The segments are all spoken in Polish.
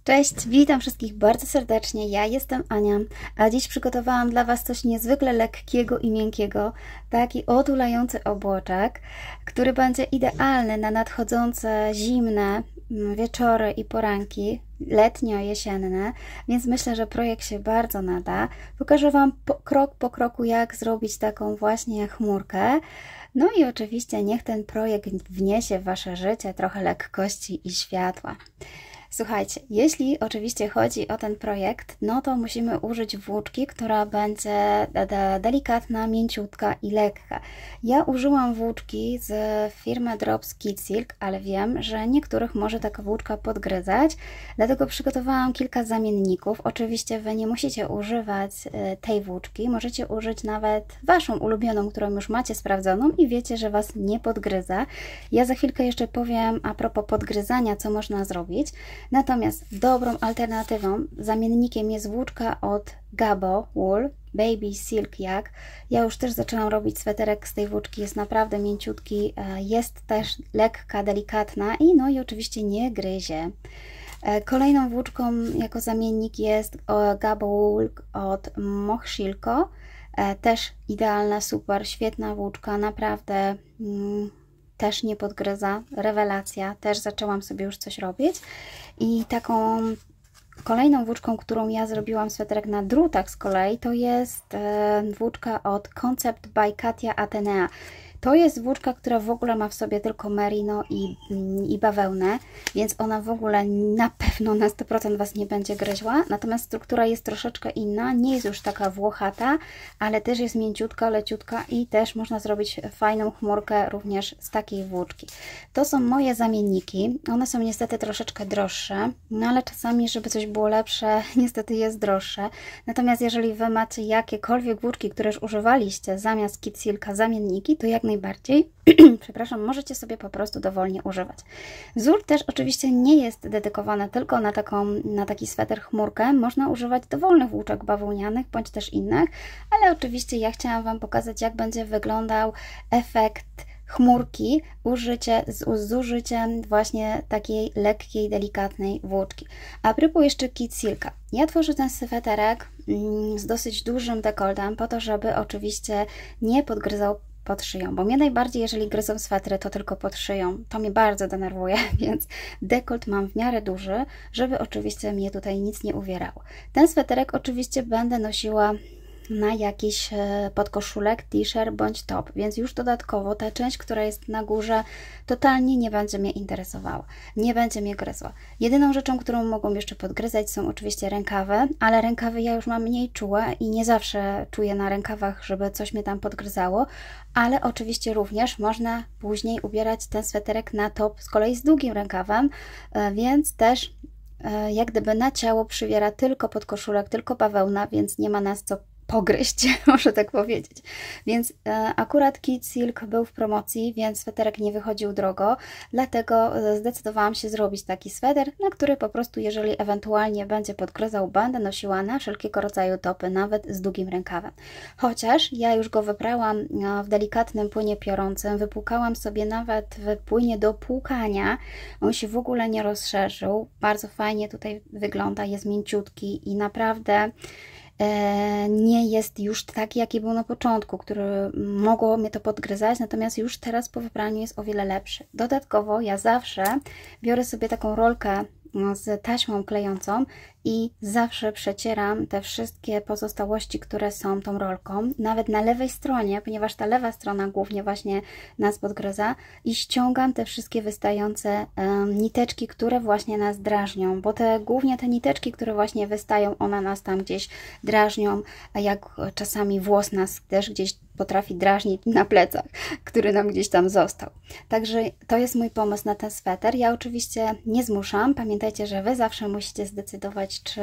Cześć, witam wszystkich bardzo serdecznie. Ja jestem Ania, a dziś przygotowałam dla Was coś niezwykle lekkiego i miękkiego, taki otulający obłoczek, który będzie idealny na nadchodzące zimne wieczory i poranki, letnio-jesienne, więc myślę, że projekt się bardzo nada. Pokażę Wam krok po kroku, jak zrobić taką właśnie chmurkę. No i oczywiście niech ten projekt wniesie w Wasze życie trochę lekkości i światła. Słuchajcie, jeśli oczywiście chodzi o ten projekt, no to musimy użyć włóczki, która będzie delikatna, mięciutka i lekka. Ja użyłam włóczki z firmy Drops Kid Silk, ale wiem, że niektórych może taka włóczka podgryzać, dlatego przygotowałam kilka zamienników. Oczywiście Wy nie musicie używać tej włóczki, możecie użyć nawet Waszą ulubioną, którą już macie sprawdzoną i wiecie, że Was nie podgryza. Ja za chwilkę jeszcze powiem a propos podgryzania, co można zrobić. Natomiast dobrą alternatywą, zamiennikiem jest włóczka od Gabo Wool Baby Silk Jak. Ja już też zaczęłam robić sweterek z tej włóczki, jest naprawdę mięciutki, jest też lekka, delikatna i oczywiście nie gryzie. Kolejną włóczką jako zamiennik jest Gabo Wool od Mochshilko, też idealna, super, świetna włóczka, naprawdę też nie podgryza, rewelacja, też zaczęłam sobie już coś robić. I taką kolejną włóczką, którą ja zrobiłam sweterek na drutach z kolei, to jest włóczka od Concept by Katia Atenea. To jest włóczka, która w ogóle ma w sobie tylko merino i bawełnę, więc ona w ogóle na pewno na 100% Was nie będzie gryźła. Natomiast struktura jest troszeczkę inna, nie jest już taka włochata, ale też jest mięciutka, leciutka i też można zrobić fajną chmurkę również z takiej włóczki. To są moje zamienniki. One są niestety troszeczkę droższe, no ale czasami, żeby coś było lepsze, niestety jest droższe. Natomiast jeżeli Wy macie jakiekolwiek włóczki, które już używaliście zamiast Kid Silka, zamienniki, to jak najbardziej, przepraszam, możecie sobie po prostu dowolnie używać. Wzór też oczywiście nie jest dedykowany tylko na taki sweter chmurkę, można używać dowolnych włóczek bawełnianych, bądź też innych, ale oczywiście ja chciałam Wam pokazać, jak będzie wyglądał efekt chmurki z użyciem właśnie takiej lekkiej, delikatnej włóczki. A propos jeszcze Kid Silka. Ja tworzę ten sweterek z dosyć dużym dekoltem, po to, żeby oczywiście nie podgryzał pod szyją, bo mnie najbardziej, jeżeli gryzą swetry, to tylko pod szyją. To mnie bardzo denerwuje, więc dekolt mam w miarę duży, żeby oczywiście mnie tutaj nic nie uwierało. Ten sweterek oczywiście będę nosiła na jakiś podkoszulek, t-shirt bądź top, więc już dodatkowo ta część, która jest na górze, totalnie nie będzie mnie interesowała, nie będzie mnie gryzła. Jedyną rzeczą, którą mogą jeszcze podgryzać, są oczywiście rękawy, ale rękawy ja już mam mniej czułe i nie zawsze czuję na rękawach, żeby coś mnie tam podgryzało, ale oczywiście również można później ubierać ten sweterek na top z kolei z długim rękawem, więc też jak gdyby na ciało przywiera tylko podkoszulek, tylko bawełna, więc nie ma nas co pogryźć, może tak powiedzieć. Więc akurat Kid Silk był w promocji, więc sweterek nie wychodził drogo, dlatego zdecydowałam się zrobić taki sweter, na który po prostu, jeżeli ewentualnie będzie podgryzał, będę nosiła na wszelkiego rodzaju topy, nawet z długim rękawem. Chociaż ja już go wyprałam w delikatnym płynie piorącym, wypłukałam sobie nawet w płynie do płukania, on się w ogóle nie rozszerzył, bardzo fajnie tutaj wygląda, jest mięciutki i naprawdę nie jest już taki, jaki był na początku, który mogło mnie to podgryzać, natomiast już teraz po wypraniu jest o wiele lepszy. Dodatkowo ja zawsze biorę sobie taką rolkę z taśmą klejącą i zawsze przecieram te wszystkie pozostałości, które są tą rolką, nawet na lewej stronie, ponieważ ta lewa strona głównie właśnie nas podgryza, i ściągam te wszystkie wystające niteczki, które właśnie nas drażnią, bo głównie te niteczki, które właśnie wystają, one nas tam gdzieś drażnią, a jak czasami włos nas też gdzieś potrafi drażnić na plecach, który nam gdzieś tam został. Także to jest mój pomysł na ten sweter. Ja oczywiście nie zmuszam. Pamiętajcie, że Wy zawsze musicie zdecydować, czy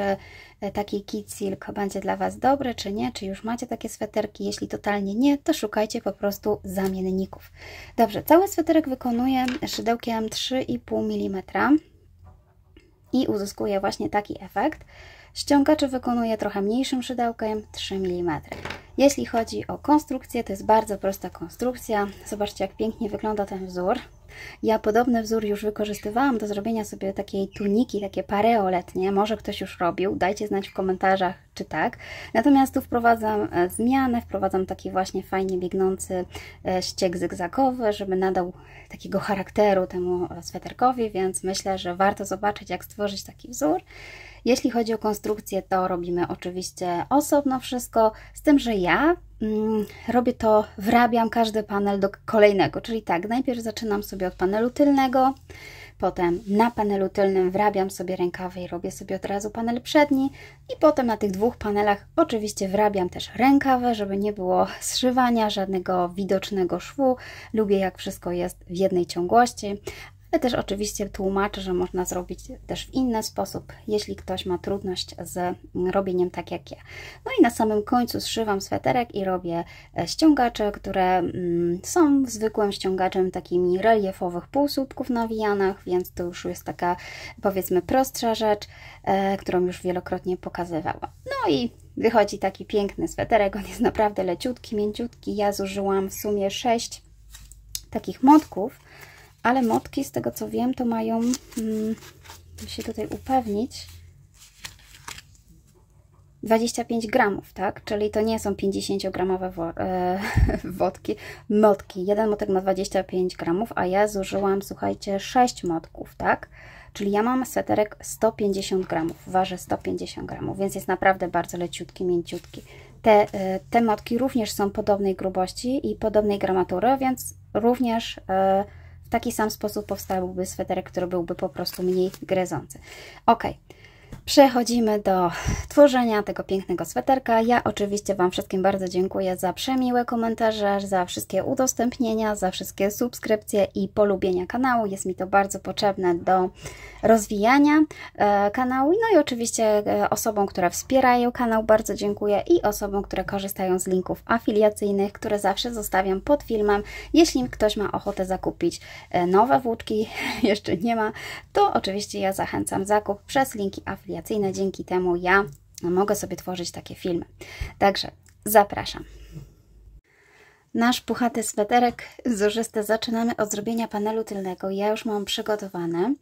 taki Kid Silk będzie dla Was dobry, czy nie, czy już macie takie sweterki. Jeśli totalnie nie, to szukajcie po prostu zamienników. Dobrze, cały sweterek wykonuję szydełkiem 3,5 mm i uzyskuję właśnie taki efekt. Ściągacze wykonuję trochę mniejszym szydełkiem, 3 mm. Jeśli chodzi o konstrukcję, to jest bardzo prosta konstrukcja. Zobaczcie, jak pięknie wygląda ten wzór. Ja podobny wzór już wykorzystywałam do zrobienia sobie takiej tuniki, takie pareo letnie. Może ktoś już robił, dajcie znać w komentarzach, czy tak. Natomiast tu wprowadzam zmianę, wprowadzam taki właśnie fajnie biegnący ścieg zygzakowy, żeby nadał takiego charakteru temu sweterkowi, więc myślę, że warto zobaczyć, jak stworzyć taki wzór. Jeśli chodzi o konstrukcję, to robimy oczywiście osobno wszystko, z tym, że ja robię to, wrabiam każdy panel do kolejnego, czyli tak, najpierw zaczynam sobie od panelu tylnego, potem na panelu tylnym wrabiam sobie rękawy i robię sobie od razu panel przedni i potem na tych dwóch panelach oczywiście wrabiam też rękawy, żeby nie było zszywania, żadnego widocznego szwu. Lubię, jak wszystko jest w jednej ciągłości. Ale też oczywiście tłumaczę, że można zrobić też w inny sposób, jeśli ktoś ma trudność z robieniem tak jak ja. No i na samym końcu zszywam sweterek i robię ściągacze, które są zwykłym ściągaczem takimi reliefowych półsłupków nawijanych, więc to już jest taka, powiedzmy, prostsza rzecz, którą już wielokrotnie pokazywałam. No i wychodzi taki piękny sweterek, on jest naprawdę leciutki, mięciutki. Ja zużyłam w sumie 6 takich motków, ale motki, z tego co wiem, to mają, muszę się tutaj upewnić, 25 gramów, tak? Czyli to nie są 50-gramowe motki. Jeden motek ma 25 gramów, a ja zużyłam, słuchajcie, 6 motków, tak? Czyli ja mam sweterek 150 gramów, waży 150 gramów, więc jest naprawdę bardzo leciutki, mięciutki. Te motki również są podobnej grubości i podobnej gramatury, więc również w taki sam sposób powstałby sweterek, który byłby po prostu mniej gryzący. Ok, przechodzimy do tworzenia tego pięknego sweterka. Ja oczywiście Wam wszystkim bardzo dziękuję za przemiłe komentarze, za wszystkie udostępnienia, za wszystkie subskrypcje i polubienia kanału. Jest mi to bardzo potrzebne do rozwijania kanału. No i oczywiście osobom, które wspierają kanał, bardzo dziękuję i osobom, które korzystają z linków afiliacyjnych, które zawsze zostawiam pod filmem. Jeśli ktoś ma ochotę zakupić nowe włóczki, jeszcze nie ma, to oczywiście ja zachęcam zakup przez linki afiliacyjne. Dzięki temu ja mogę sobie tworzyć takie filmy. Także zapraszam. Nasz puchaty sweterek wzorzysty zaczynamy od zrobienia panelu tylnego. Ja już mam przygotowany.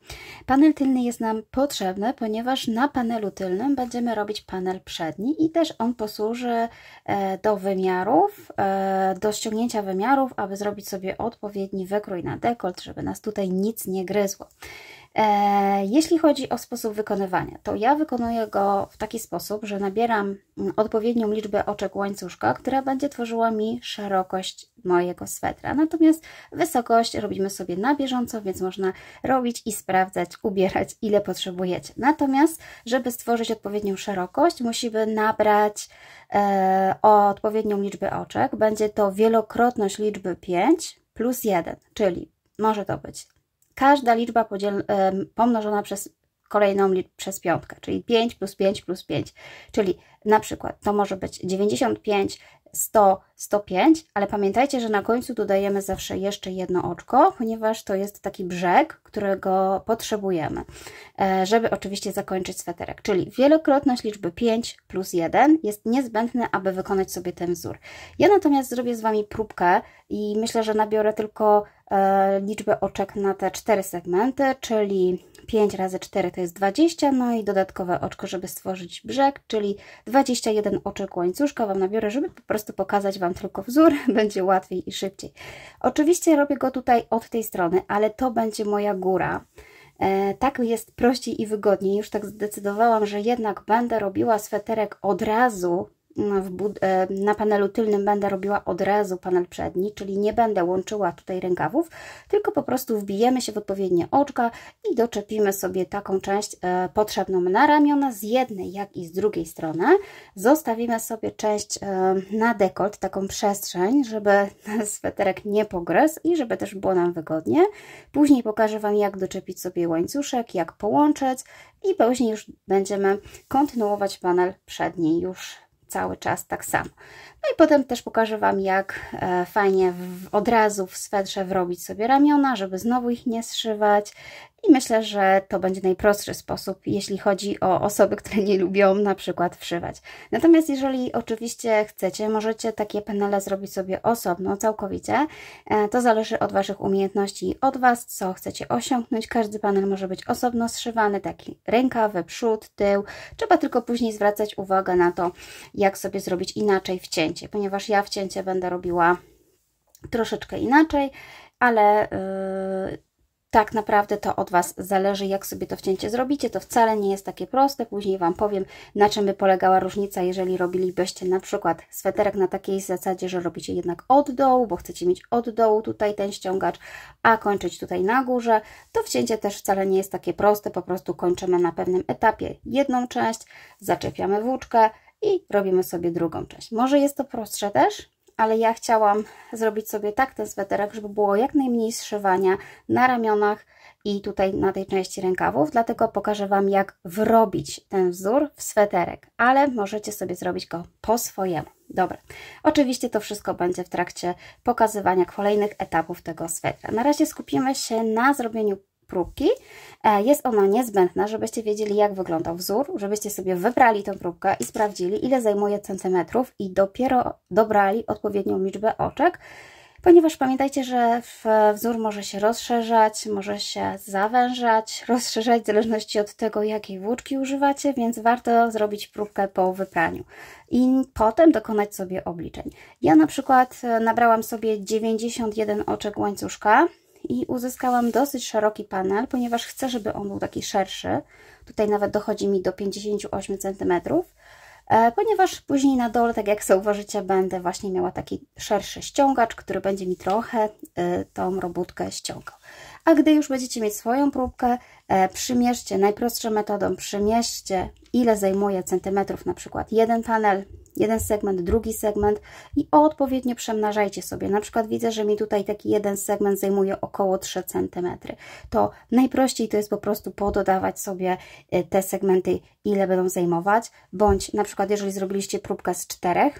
Panel tylny jest nam potrzebny, ponieważ na panelu tylnym będziemy robić panel przedni i też on posłuży do wymiarów, do ściągnięcia wymiarów, aby zrobić sobie odpowiedni wykrój na dekolt, żeby nas tutaj nic nie gryzło. Jeśli chodzi o sposób wykonywania, to ja wykonuję go w taki sposób, że nabieram odpowiednią liczbę oczek łańcuszka, która będzie tworzyła mi szerokość mojego swetra. Natomiast wysokość robimy sobie na bieżąco, więc można robić i sprawdzać, ubierać, ile potrzebujecie. Natomiast, żeby stworzyć odpowiednią szerokość, musimy nabrać odpowiednią liczbę oczek. Będzie to wielokrotność liczby 5 plus 1, czyli może to być każda liczba pomnożona przez kolejną przez piątkę, czyli 5 plus 5 plus 5, czyli na przykład to może być 95, 100, 105, ale pamiętajcie, że na końcu dodajemy zawsze jeszcze jedno oczko, ponieważ to jest taki brzeg, którego potrzebujemy, żeby oczywiście zakończyć sweterek, czyli wielokrotność liczby 5 plus 1 jest niezbędne, aby wykonać sobie ten wzór. Ja natomiast zrobię z Wami próbkę i myślę, że nabiorę tylko liczbę oczek na te 4 segmenty, czyli 5 razy 4 to jest 20, no i dodatkowe oczko, żeby stworzyć brzeg, czyli 21 oczek łańcuszka Wam nabiorę, żeby po prostu pokazać Wam tylko wzór, będzie łatwiej i szybciej. Oczywiście robię go tutaj od tej strony, ale to będzie moja góra. Tak jest prościej i wygodniej. Już tak zdecydowałam, że jednak będę robiła sweterek od razu. Na panelu tylnym będę robiła od razu panel przedni, czyli nie będę łączyła tutaj rękawów, tylko po prostu wbijemy się w odpowiednie oczka i doczepimy sobie taką część potrzebną na ramiona z jednej, jak i z drugiej strony. Zostawimy sobie część na dekolt, taką przestrzeń, żeby sweterek nie pogryzł i żeby też było nam wygodnie. Później pokażę Wam, jak doczepić sobie łańcuszek, jak połączyć i później już będziemy kontynuować panel przedni już cały czas tak samo. No i potem też pokażę Wam, jak fajnie od razu w swetrze wrobić sobie ramiona, żeby znowu ich nie zszywać I myślę, że to będzie najprostszy sposób, jeśli chodzi o osoby, które nie lubią na przykład wszywać. Natomiast jeżeli oczywiście chcecie, możecie takie panele zrobić sobie osobno, całkowicie. To zależy od Waszych umiejętności i od Was, co chcecie osiągnąć. Każdy panel może być osobno zszywany, taki rękawy, przód, tył. Trzeba tylko później zwracać uwagę na to, jak sobie zrobić inaczej wcięcie, ponieważ ja wcięcie będę robiła troszeczkę inaczej, ale tak naprawdę to od Was zależy, jak sobie to wcięcie zrobicie. To wcale nie jest takie proste. Później Wam powiem, na czym by polegała różnica, jeżeli robilibyście na przykład sweterek na takiej zasadzie, że robicie jednak od dołu, bo chcecie mieć od dołu tutaj ten ściągacz, a kończyć tutaj na górze. To wcięcie też wcale nie jest takie proste. Po prostu kończymy na pewnym etapie jedną część, zaczepiamy włóczkę i robimy sobie drugą część. Może jest to prostsze też, ale ja chciałam zrobić sobie tak ten sweterek, żeby było jak najmniej zszywania na ramionach i tutaj na tej części rękawów, dlatego pokażę Wam, jak wrobić ten wzór w sweterek, ale możecie sobie zrobić go po swojemu. Dobra, oczywiście to wszystko będzie w trakcie pokazywania kolejnych etapów tego swetra. Na razie skupimy się na zrobieniu próbki. Jest ona niezbędna, żebyście wiedzieli, jak wyglądał wzór, żebyście sobie wybrali tę próbkę i sprawdzili, ile zajmuje centymetrów i dopiero dobrali odpowiednią liczbę oczek, ponieważ pamiętajcie, że wzór może się rozszerzać, może się zawężać, rozszerzać w zależności od tego, jakiej włóczki używacie, więc warto zrobić próbkę po wypraniu i potem dokonać sobie obliczeń. Ja na przykład nabrałam sobie 91 oczek łańcuszka i uzyskałam dosyć szeroki panel, ponieważ chcę, żeby on był taki szerszy. Tutaj nawet dochodzi mi do 58 cm, ponieważ później na dole, tak jak zauważycie, będę właśnie miała taki szerszy ściągacz, który będzie mi trochę tą robótkę ściągał. A gdy już będziecie mieć swoją próbkę, przymierzcie najprostszą metodą, przymierzcie, ile zajmuje centymetrów na przykład jeden panel, jeden segment, drugi segment i odpowiednio przemnażajcie sobie. Na przykład widzę, że mi tutaj taki jeden segment zajmuje około 3 cm. To najprościej to jest po prostu pododawać sobie te segmenty, ile będą zajmować, bądź na przykład jeżeli zrobiliście próbkę z 4,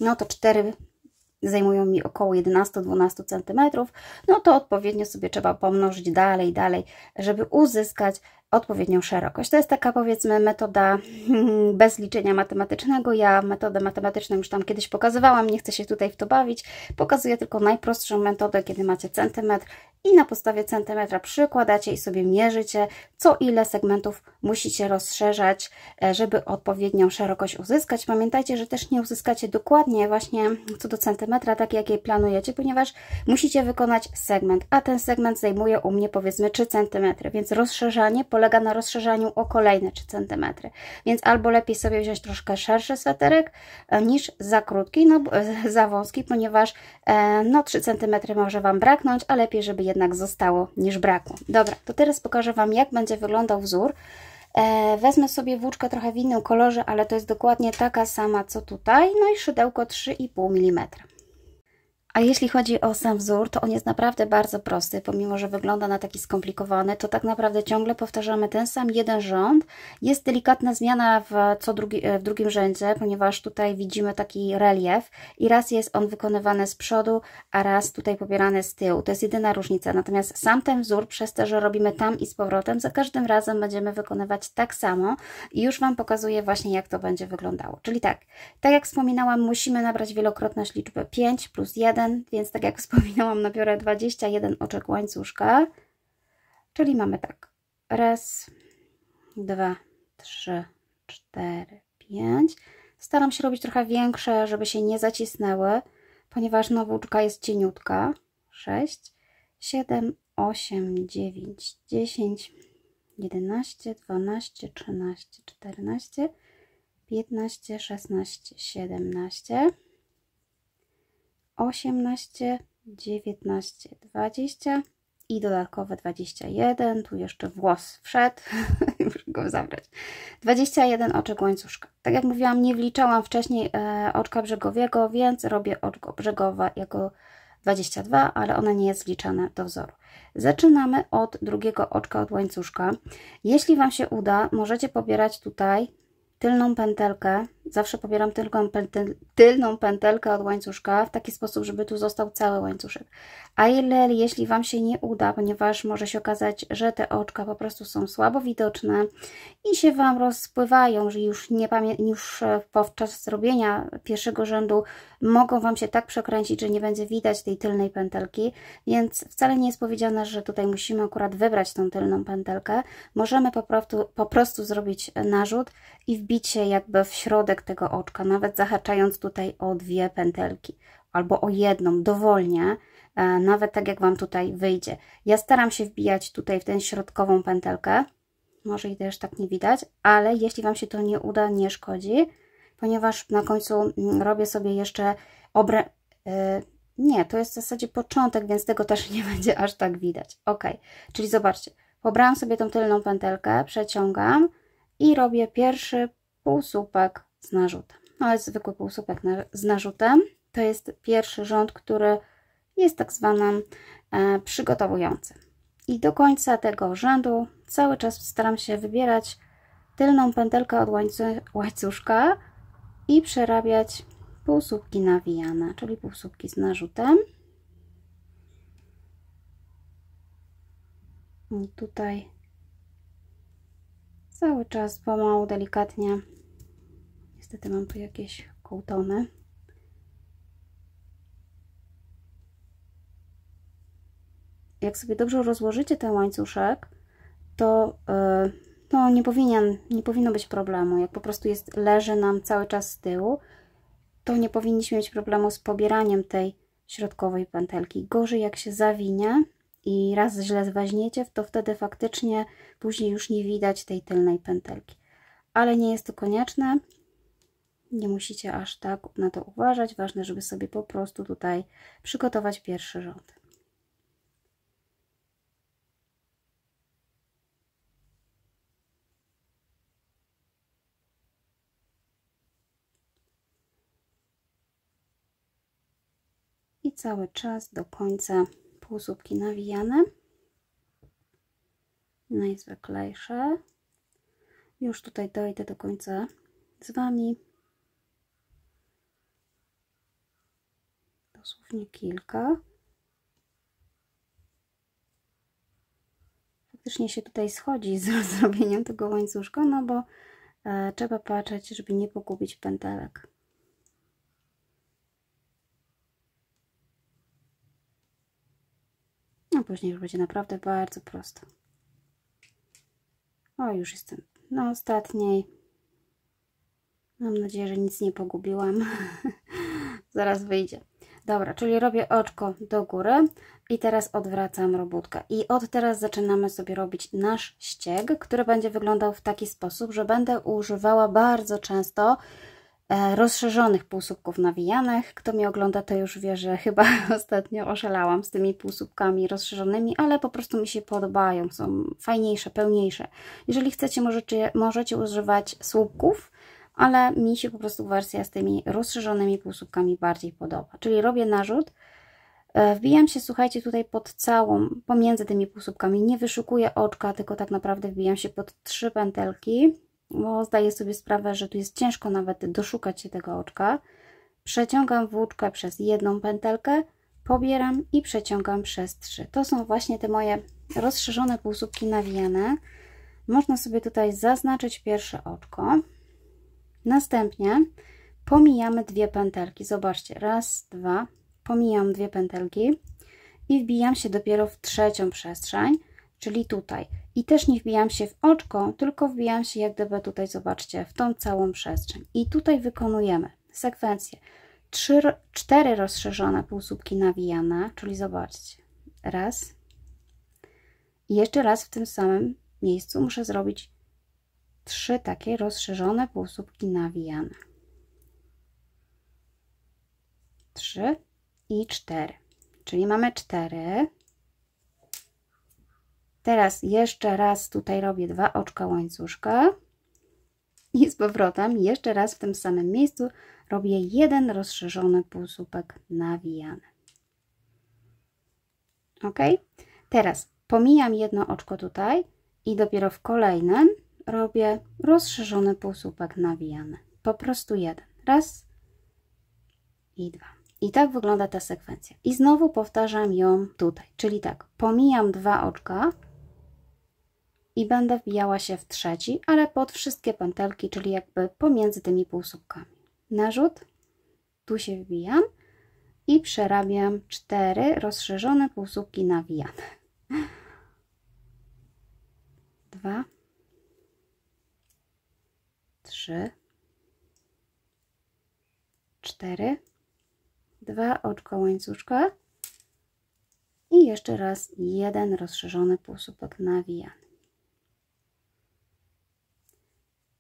no to 4 zajmują mi około 11-12 cm, no to odpowiednio sobie trzeba pomnożyć dalej, żeby uzyskać odpowiednią szerokość. To jest taka, powiedzmy, metoda bez liczenia matematycznego. Ja metodę matematyczną już tam kiedyś pokazywałam, nie chcę się tutaj w to bawić. Pokazuję tylko najprostszą metodę, kiedy macie centymetr i na podstawie centymetra przykładacie i sobie mierzycie, co ile segmentów musicie rozszerzać, żeby odpowiednią szerokość uzyskać. Pamiętajcie, że też nie uzyskacie dokładnie właśnie co do centymetra, tak jakiej planujecie, ponieważ musicie wykonać segment, a ten segment zajmuje u mnie, powiedzmy, 3 cm, więc rozszerzanie polega na rozszerzaniu o kolejne 3 cm. Więc albo lepiej sobie wziąć troszkę szerszy sweterek niż za krótki, no za wąski, ponieważ no 3 cm może Wam braknąć, a lepiej, żeby jednak zostało niż brakło. Dobra, to teraz pokażę Wam, jak będzie wyglądał wzór. Wezmę sobie włóczkę trochę w innym kolorze, ale to jest dokładnie taka sama co tutaj, no i szydełko 3,5 mm. A jeśli chodzi o sam wzór, to on jest naprawdę bardzo prosty, pomimo że wygląda na taki skomplikowany, to tak naprawdę ciągle powtarzamy ten sam jeden rząd. Jest delikatna zmiana w drugim rzędzie, ponieważ tutaj widzimy taki relief i raz jest on wykonywany z przodu, a raz tutaj pobierany z tyłu. To jest jedyna różnica, natomiast sam ten wzór, przez to, że robimy tam i z powrotem, za każdym razem będziemy wykonywać tak samo i już Wam pokazuję właśnie, jak to będzie wyglądało. Czyli tak jak wspominałam, musimy nabrać wielokrotność liczby 5 plus 1, więc tak jak wspominałam, nabiorę 21 oczek łańcuszka, czyli mamy tak, raz, 2, 3, 4, 5. Staram się robić trochę większe, żeby się nie zacisnęły, ponieważ no, włóczka jest cieniutka. 6, 7, 8, 9, 10, 11, 12, 13, 14, 15, 16, 17, 18, 19, 20 i dodatkowe 21, tu jeszcze włos wszedł, muszę go zabrać, 21 oczek łańcuszka. Tak jak mówiłam, nie wliczałam wcześniej oczka brzegowiego, więc robię oczko brzegowe jako 22, ale ono nie jest wliczane do wzoru. Zaczynamy od drugiego oczka od łańcuszka. Jeśli Wam się uda, możecie pobierać tutaj tylną pętelkę zawsze pobieram tylną pętelkę od łańcuszka w taki sposób, żeby tu został cały łańcuszek. A jeśli Wam się nie uda, ponieważ może się okazać, że te oczka po prostu są słabo widoczne i się Wam rozpływają, że już podczas robienia pierwszego rzędu mogą Wam się tak przekręcić, że nie będzie widać tej tylnej pętelki, więc wcale nie jest powiedziane, że tutaj musimy akurat wybrać tą tylną pętelkę. Możemy po prostu zrobić narzut i wbić się jakby w środek tego oczka, nawet zahaczając tutaj o 2 pętelki albo o jedną, dowolnie, nawet tak jak Wam tutaj wyjdzie. Ja staram się wbijać tutaj w tę środkową pętelkę, może i też tak nie widać, ale jeśli Wam się to nie uda, nie szkodzi, ponieważ na końcu robię sobie jeszcze nie, to jest w zasadzie początek, więc tego też nie będzie aż tak widać. Ok, czyli zobaczcie, pobrałam sobie tą tylną pętelkę, przeciągam i robię pierwszy półsłupek z narzutem. No jest zwykły półsłupek z narzutem. To jest pierwszy rząd, który jest tak zwanym przygotowującym. I do końca tego rzędu cały czas staram się wybierać tylną pętelkę od łańcuszka i przerabiać półsłupki nawijane, czyli półsłupki z narzutem. I tutaj cały czas pomału, delikatnie. Niestety mam tu jakieś kołtony. Jak sobie dobrze rozłożycie ten łańcuszek, to no, nie powinno być problemu. Jak po prostu leży nam cały czas z tyłu, to nie powinniśmy mieć problemu z pobieraniem tej środkowej pętelki. Gorzej jak się zawinie i raz źle weźmiecie, to wtedy faktycznie później już nie widać tej tylnej pętelki. Ale nie jest to konieczne. Nie musicie aż tak na to uważać. Ważne, żeby sobie po prostu tutaj przygotować pierwszy rząd. I cały czas do końca półsłupki nawijane. Najzwyklejsze. Już tutaj dojdę do końca z Wami. Dosłownie kilka. Faktycznie się tutaj schodzi z zrobieniem tego łańcuszka, no bo trzeba patrzeć, żeby nie pogubić pętelek. A później już będzie naprawdę bardzo prosto. O, już jestem na ostatniej. Mam nadzieję, że nic nie pogubiłam. Zaraz wyjdzie. Dobra, czyli robię oczko do góry i teraz odwracam robótkę. I od teraz zaczynamy sobie robić nasz ścieg, który będzie wyglądał w taki sposób, że będę używała bardzo często rozszerzonych półsłupków nawijanych. Kto mnie ogląda, to już wie, że chyba ostatnio oszalałam z tymi półsłupkami rozszerzonymi, ale po prostu mi się podobają, są fajniejsze, pełniejsze. Jeżeli chcecie, możecie używać słupków, ale mi się po prostu wersja z tymi rozszerzonymi półsłupkami bardziej podoba. Czyli robię narzut, wbijam się, słuchajcie, tutaj pomiędzy tymi półsłupkami, nie wyszukuję oczka, tylko tak naprawdę wbijam się pod 3 pętelki, bo zdaję sobie sprawę, że tu jest ciężko nawet doszukać się tego oczka. Przeciągam włóczkę przez 1 pętelkę, pobieram i przeciągam przez 3. To są właśnie te moje rozszerzone półsłupki nawijane. Można sobie tutaj zaznaczyć pierwsze oczko. Następnie pomijamy 2 pętelki. Zobaczcie, raz, 2, pomijam 2 pętelki i wbijam się dopiero w 3. przestrzeń, czyli tutaj. I też nie wbijam się w oczko, tylko wbijam się jak gdyby tutaj, zobaczcie, w tą całą przestrzeń. I tutaj wykonujemy sekwencję 4 rozszerzone półsłupki nawijane, czyli zobaczcie, raz i jeszcze raz w tym samym miejscu muszę zrobić 3 takie rozszerzone półsłupki nawijane. 3 i 4, czyli mamy 4. Teraz jeszcze raz tutaj robię 2 oczka łańcuszka i z powrotem jeszcze raz w tym samym miejscu robię 1 rozszerzony półsłupek nawijany. Ok? Teraz pomijam jedno oczko tutaj i dopiero w kolejnym robię rozszerzony półsłupek nawijany. po prostu jeden. Raz i dwa. I tak wygląda ta sekwencja. I znowu powtarzam ją tutaj, czyli tak, pomijam 2 oczka i będę wbijała się w trzeci, ale pod wszystkie pętelki, czyli jakby pomiędzy tymi półsłupkami. Narzut, tu się wbijam i przerabiam 4 rozszerzone półsłupki nawijane. 2, 3, 4, 2 oczka łańcuszka i jeszcze raz jeden rozszerzony półsłupek nawijany.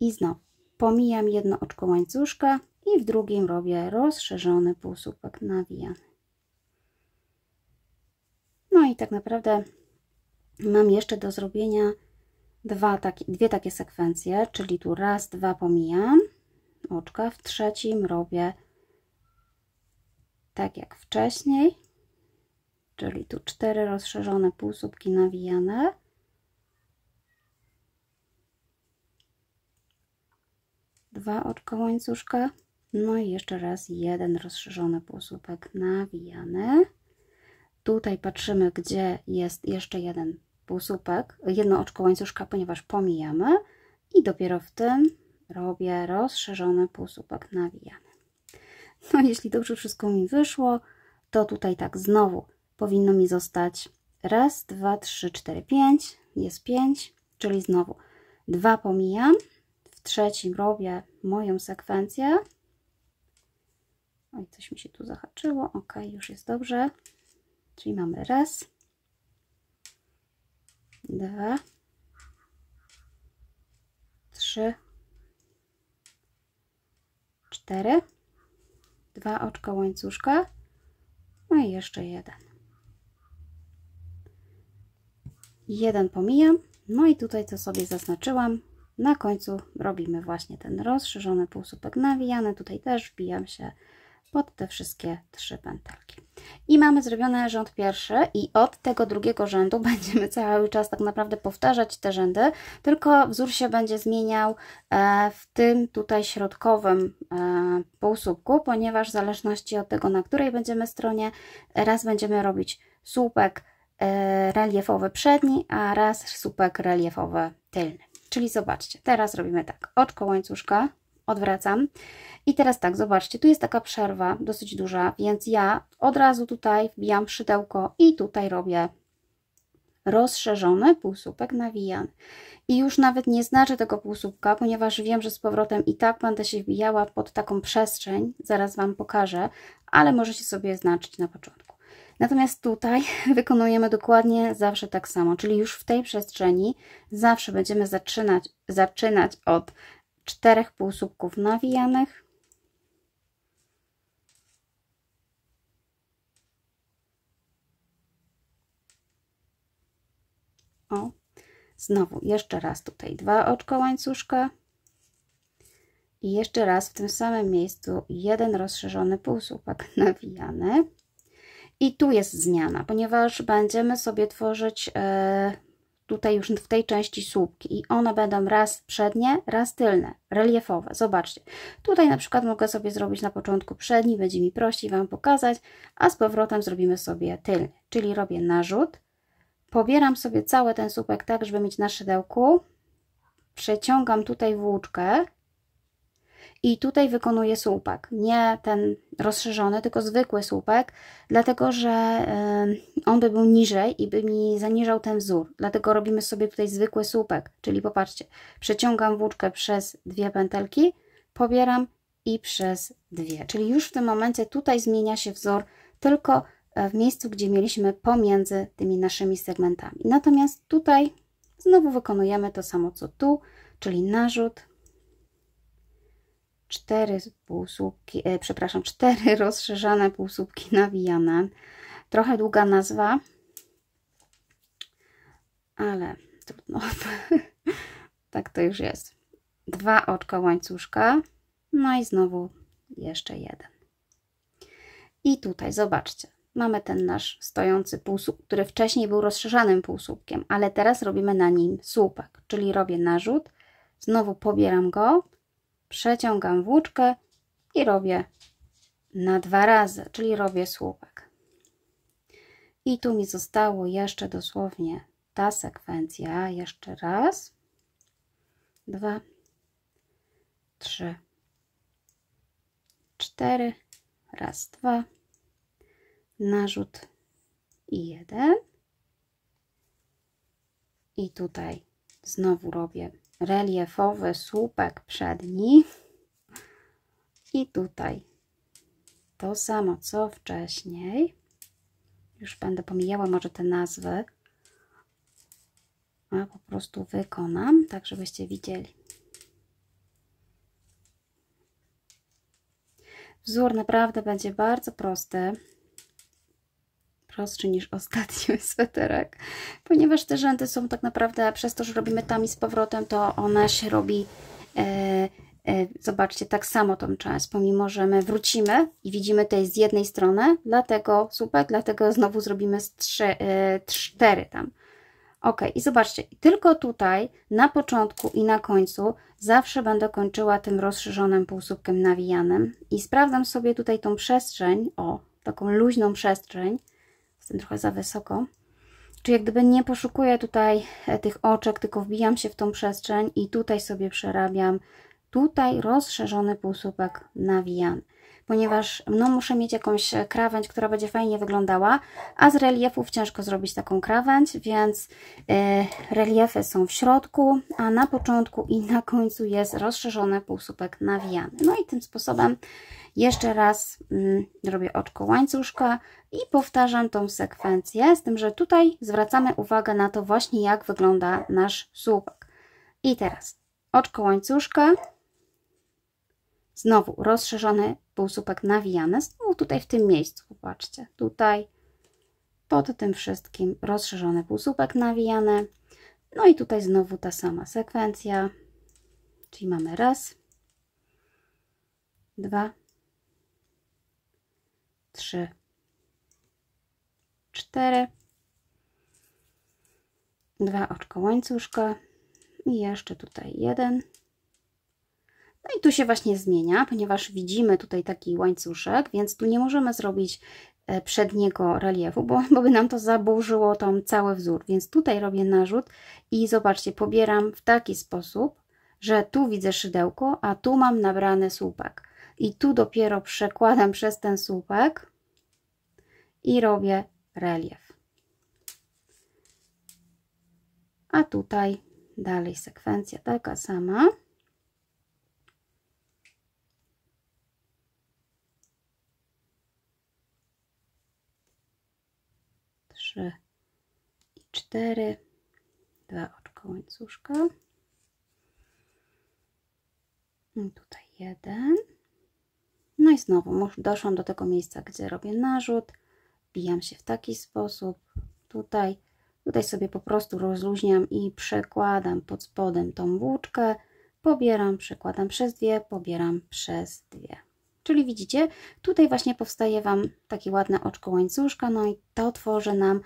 I znowu pomijam jedno oczko łańcuszka i w drugim robię rozszerzony półsłupek nawijany. No i tak naprawdę mam jeszcze do zrobienia dwie takie sekwencje, czyli tu raz, dwa pomijam oczka, w trzecim robię tak jak wcześniej, czyli tu 4 rozszerzone półsłupki nawijane. Dwa oczka łańcuszka, no i jeszcze raz jeden rozszerzony półsłupek nawijany. Tutaj patrzymy, gdzie jest jeszcze jeden półsłupek, jedno oczko łańcuszka, ponieważ pomijamy i dopiero w tym robię rozszerzony półsłupek nawijany. No jeśli dobrze wszystko mi wyszło, to tutaj tak znowu powinno mi zostać raz, 2, 3, 4, 5, jest 5, czyli znowu 2 pomijam, w trzecim robię moją sekwencję. Oj, coś mi się tu zahaczyło, ok, już jest dobrze, czyli mamy raz, 2, 3, 4, 2 oczka łańcuszka, no i jeszcze jeden. Jeden pomijam, no i tutaj co sobie zaznaczyłam, na końcu robimy właśnie ten rozszerzony półsłupek nawijany, tutaj też wbijam się pod te wszystkie 3 pętelki. I mamy zrobiony rząd pierwszy i od tego drugiego rzędu będziemy cały czas tak naprawdę powtarzać te rzędy, tylko wzór się będzie zmieniał w tym tutaj środkowym półsłupku, ponieważ w zależności od tego, na której będziemy stronie, raz będziemy robić słupek reliefowy przedni, a raz słupek reliefowy tylny. Czyli zobaczcie, teraz robimy tak, oczko łańcuszka, odwracam i teraz tak, zobaczcie, tu jest taka przerwa dosyć duża, więc ja od razu tutaj wbijam szydełko i tutaj robię rozszerzony półsłupek nawijany. I już nawet nie znaczę tego półsłupka, ponieważ wiem, że z powrotem i tak będę się wbijała pod taką przestrzeń, zaraz Wam pokażę, ale możecie sobie znaczyć na początku. Natomiast tutaj wykonujemy dokładnie zawsze tak samo, czyli już w tej przestrzeni zawsze będziemy zaczynać od 4 półsłupków nawijanych. O, znowu jeszcze raz tutaj 2 oczka łańcuszka i jeszcze raz w tym samym miejscu jeden rozszerzony półsłupek nawijany. I tu jest zmiana, ponieważ będziemy sobie tworzyć tutaj już w tej części słupki i one będą raz przednie, raz tylne, reliefowe. Zobaczcie, tutaj na przykład mogę sobie zrobić na początku przedni, będzie mi prościej Wam pokazać, a z powrotem zrobimy sobie tylny, czyli robię narzut, pobieram sobie cały ten słupek tak, żeby mieć na szydełku, przeciągam tutaj włóczkę i tutaj wykonuję słupek, nie ten rozszerzony, tylko zwykły słupek, dlatego że on by był niżej i by mi zaniżał ten wzór. Dlatego robimy sobie tutaj zwykły słupek, czyli popatrzcie, przeciągam włóczkę przez 2 pętelki, pobieram i przez 2. Czyli już w tym momencie tutaj zmienia się wzór tylko w miejscu, gdzie mieliśmy pomiędzy tymi naszymi segmentami. Natomiast tutaj znowu wykonujemy to samo co tu, czyli narzut, 4 półsłupki, przepraszam, 4 rozszerzane półsłupki nawijane. Trochę długa nazwa, ale trudno. Tak to już jest. 2 oczka łańcuszka, no i znowu jeszcze jeden. I tutaj zobaczcie, mamy ten nasz stojący półsłupek, który wcześniej był rozszerzanym półsłupkiem, ale teraz robimy na nim słupek, czyli robię narzut, znowu pobieram go, przeciągam włóczkę i robię na 2 razy, czyli robię słupek. I tu mi zostało jeszcze dosłownie ta sekwencja. Jeszcze raz, 2, 3, 4, raz, 2, narzut i 1. I tutaj znowu robię reliefowy słupek przedni. I tutaj to samo co wcześniej. Już będę pomijała może te nazwy, a po prostu wykonam, tak żebyście widzieli. Wzór naprawdę będzie bardzo prosty. Prostszy niż ostatni sweterek, ponieważ te rzędy są tak naprawdę, przez to, że robimy tam i z powrotem, to ona się robi, zobaczcie, tak samo tą część, pomimo, że my wrócimy i widzimy tutaj z jednej strony, dlatego słupek, dlatego znowu zrobimy z 4 tam. Ok, i zobaczcie, tylko tutaj na początku i na końcu zawsze będę kończyła tym rozszerzonym półsłupkiem nawijanym i sprawdzam sobie tutaj tą przestrzeń, o, taką luźną przestrzeń, jestem trochę za wysoko, czyli jak gdyby nie poszukuję tutaj tych oczek, tylko wbijam się w tą przestrzeń i tutaj sobie przerabiam, tutaj rozszerzony półsłupek nawijany, ponieważ no, muszę mieć jakąś krawędź, która będzie fajnie wyglądała, a z reliefów ciężko zrobić taką krawędź, więc reliefy są w środku, a na początku i na końcu jest rozszerzony półsłupek nawijany. No i tym sposobem jeszcze raz robię oczko łańcuszka i powtarzam tą sekwencję, z tym, że tutaj zwracamy uwagę na to właśnie, jak wygląda nasz słupek. I teraz oczko łańcuszka, znowu rozszerzony półsłupek nawijany, znowu tutaj w tym miejscu, popatrzcie, tutaj pod tym wszystkim rozszerzony półsłupek nawijany, no i tutaj znowu ta sama sekwencja, czyli mamy raz, 2, 3, 4, 2 oczko łańcuszka i jeszcze tutaj 1. No i tu się właśnie zmienia, ponieważ widzimy tutaj taki łańcuszek, więc tu nie możemy zrobić przedniego reliefu, bo by nam to zaburzyło tam cały wzór, więc tutaj robię narzut i zobaczcie, pobieram w taki sposób, że tu widzę szydełko, a tu mam nabrany słupek i tu dopiero przekładam przez ten słupek i robię relief. A tutaj dalej sekwencja taka sama. I 4, 2 oczko łańcuszka i tutaj 1, no i znowu doszłam do tego miejsca, gdzie robię narzut, wbijam się w taki sposób, tutaj sobie po prostu rozluźniam i przekładam pod spodem tą włóczkę, pobieram, przekładam przez 2, pobieram przez 2. Czyli widzicie, tutaj właśnie powstaje Wam takie ładne oczko łańcuszka, no i to tworzy nam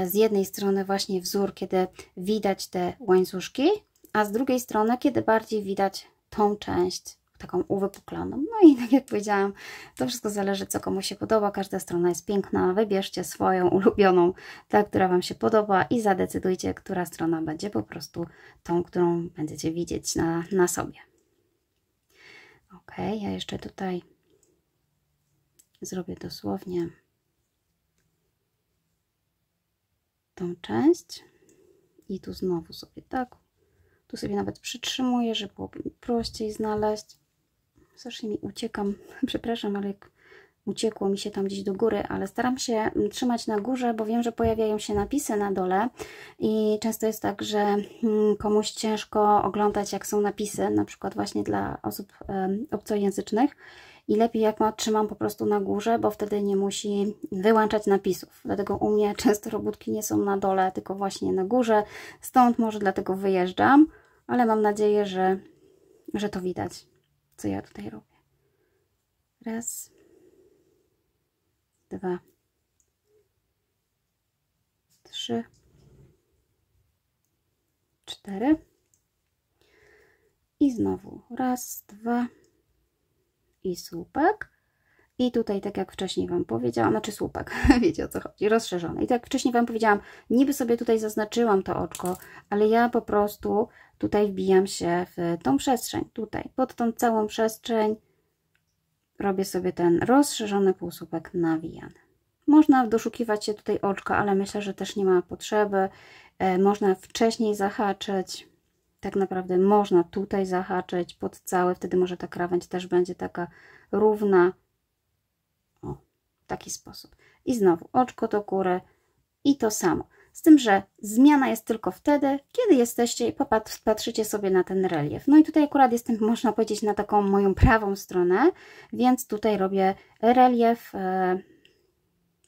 z jednej strony właśnie wzór, kiedy widać te łańcuszki, a z drugiej strony, kiedy bardziej widać tą część taką uwypuklaną. No i tak jak powiedziałam, to wszystko zależy, co komu się podoba, każda strona jest piękna, wybierzcie swoją ulubioną, ta, która Wam się podoba i zadecydujcie, która strona będzie po prostu tą, którą będziecie widzieć na sobie. Ok, ja jeszcze tutaj zrobię dosłownie tą część i tu znowu sobie tak, tu sobie nawet przytrzymuję, żeby było prościej znaleźć. Strasznie mi uciekam, przepraszam, ale uciekło mi się tam gdzieś do góry, ale staram się trzymać na górze, bo wiem, że pojawiają się napisy na dole i często jest tak, że komuś ciężko oglądać, jak są napisy, na przykład właśnie dla osób obcojęzycznych i lepiej jak trzymam po prostu na górze, bo wtedy nie musi wyłączać napisów. Dlatego u mnie często robótki nie są na dole, tylko właśnie na górze, stąd może dlatego wyjeżdżam, ale mam nadzieję, że to widać, co ja tutaj robię. Raz, 2, 3, 4. I znowu raz, dwa i słupek. I tutaj, tak jak wcześniej Wam powiedziałam, znaczy słupek, wiecie o co chodzi, rozszerzony. I tak jak wcześniej Wam powiedziałam, niby sobie tutaj zaznaczyłam to oczko, ale ja po prostu tutaj wbijam się w tą przestrzeń, tutaj, pod tą całą przestrzeń robię sobie ten rozszerzony półsłupek nawijany. Można doszukiwać się tutaj oczka, ale myślę, że też nie ma potrzeby. Można wcześniej zahaczyć. Tak naprawdę można tutaj zahaczyć pod całe, wtedy może ta krawędź też będzie taka równa. O, w taki sposób. I znowu oczko do góry i to samo. Z tym, że zmiana jest tylko wtedy, kiedy jesteście i patrzycie sobie na ten relief. No i tutaj akurat jestem, można powiedzieć, na taką moją prawą stronę, więc tutaj robię relief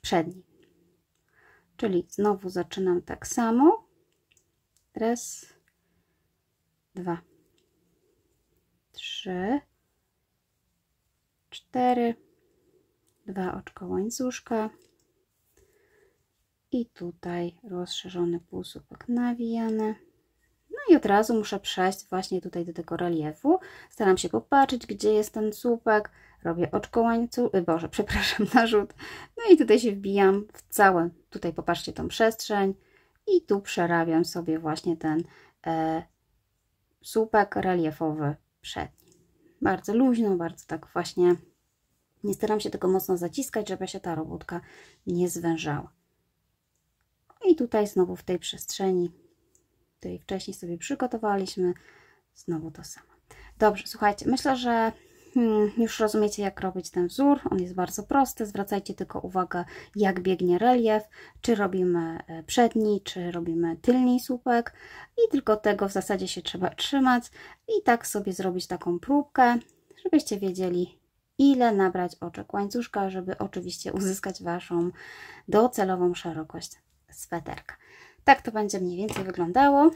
przedni. Czyli znowu zaczynam tak samo. Raz, dwa, trzy, cztery, dwa oczka łańcuszka i tutaj rozszerzony półsłupek nawijany. No i od razu muszę przejść właśnie tutaj do tego reliefu. Staram się popatrzeć, gdzie jest ten słupek. Robię oczko narzut. No i tutaj się wbijam w całe, tutaj popatrzcie tą przestrzeń i tu przerabiam sobie właśnie ten słupek reliefowy przedni. Bardzo luźno, bardzo tak właśnie, nie staram się tego mocno zaciskać, żeby się ta robótka nie zwężała. I tutaj znowu w tej przestrzeni, której wcześniej sobie przygotowaliśmy, znowu to samo. Dobrze, słuchajcie, myślę, że już rozumiecie, jak robić ten wzór. On jest bardzo prosty. Zwracajcie tylko uwagę, jak biegnie relief, czy robimy przedni, czy robimy tylny słupek i tylko tego w zasadzie się trzeba trzymać i tak sobie zrobić taką próbkę, żebyście wiedzieli, ile nabrać oczek łańcuszka, żeby oczywiście uzyskać Waszą docelową szerokość sweterka. Tak to będzie mniej więcej wyglądało.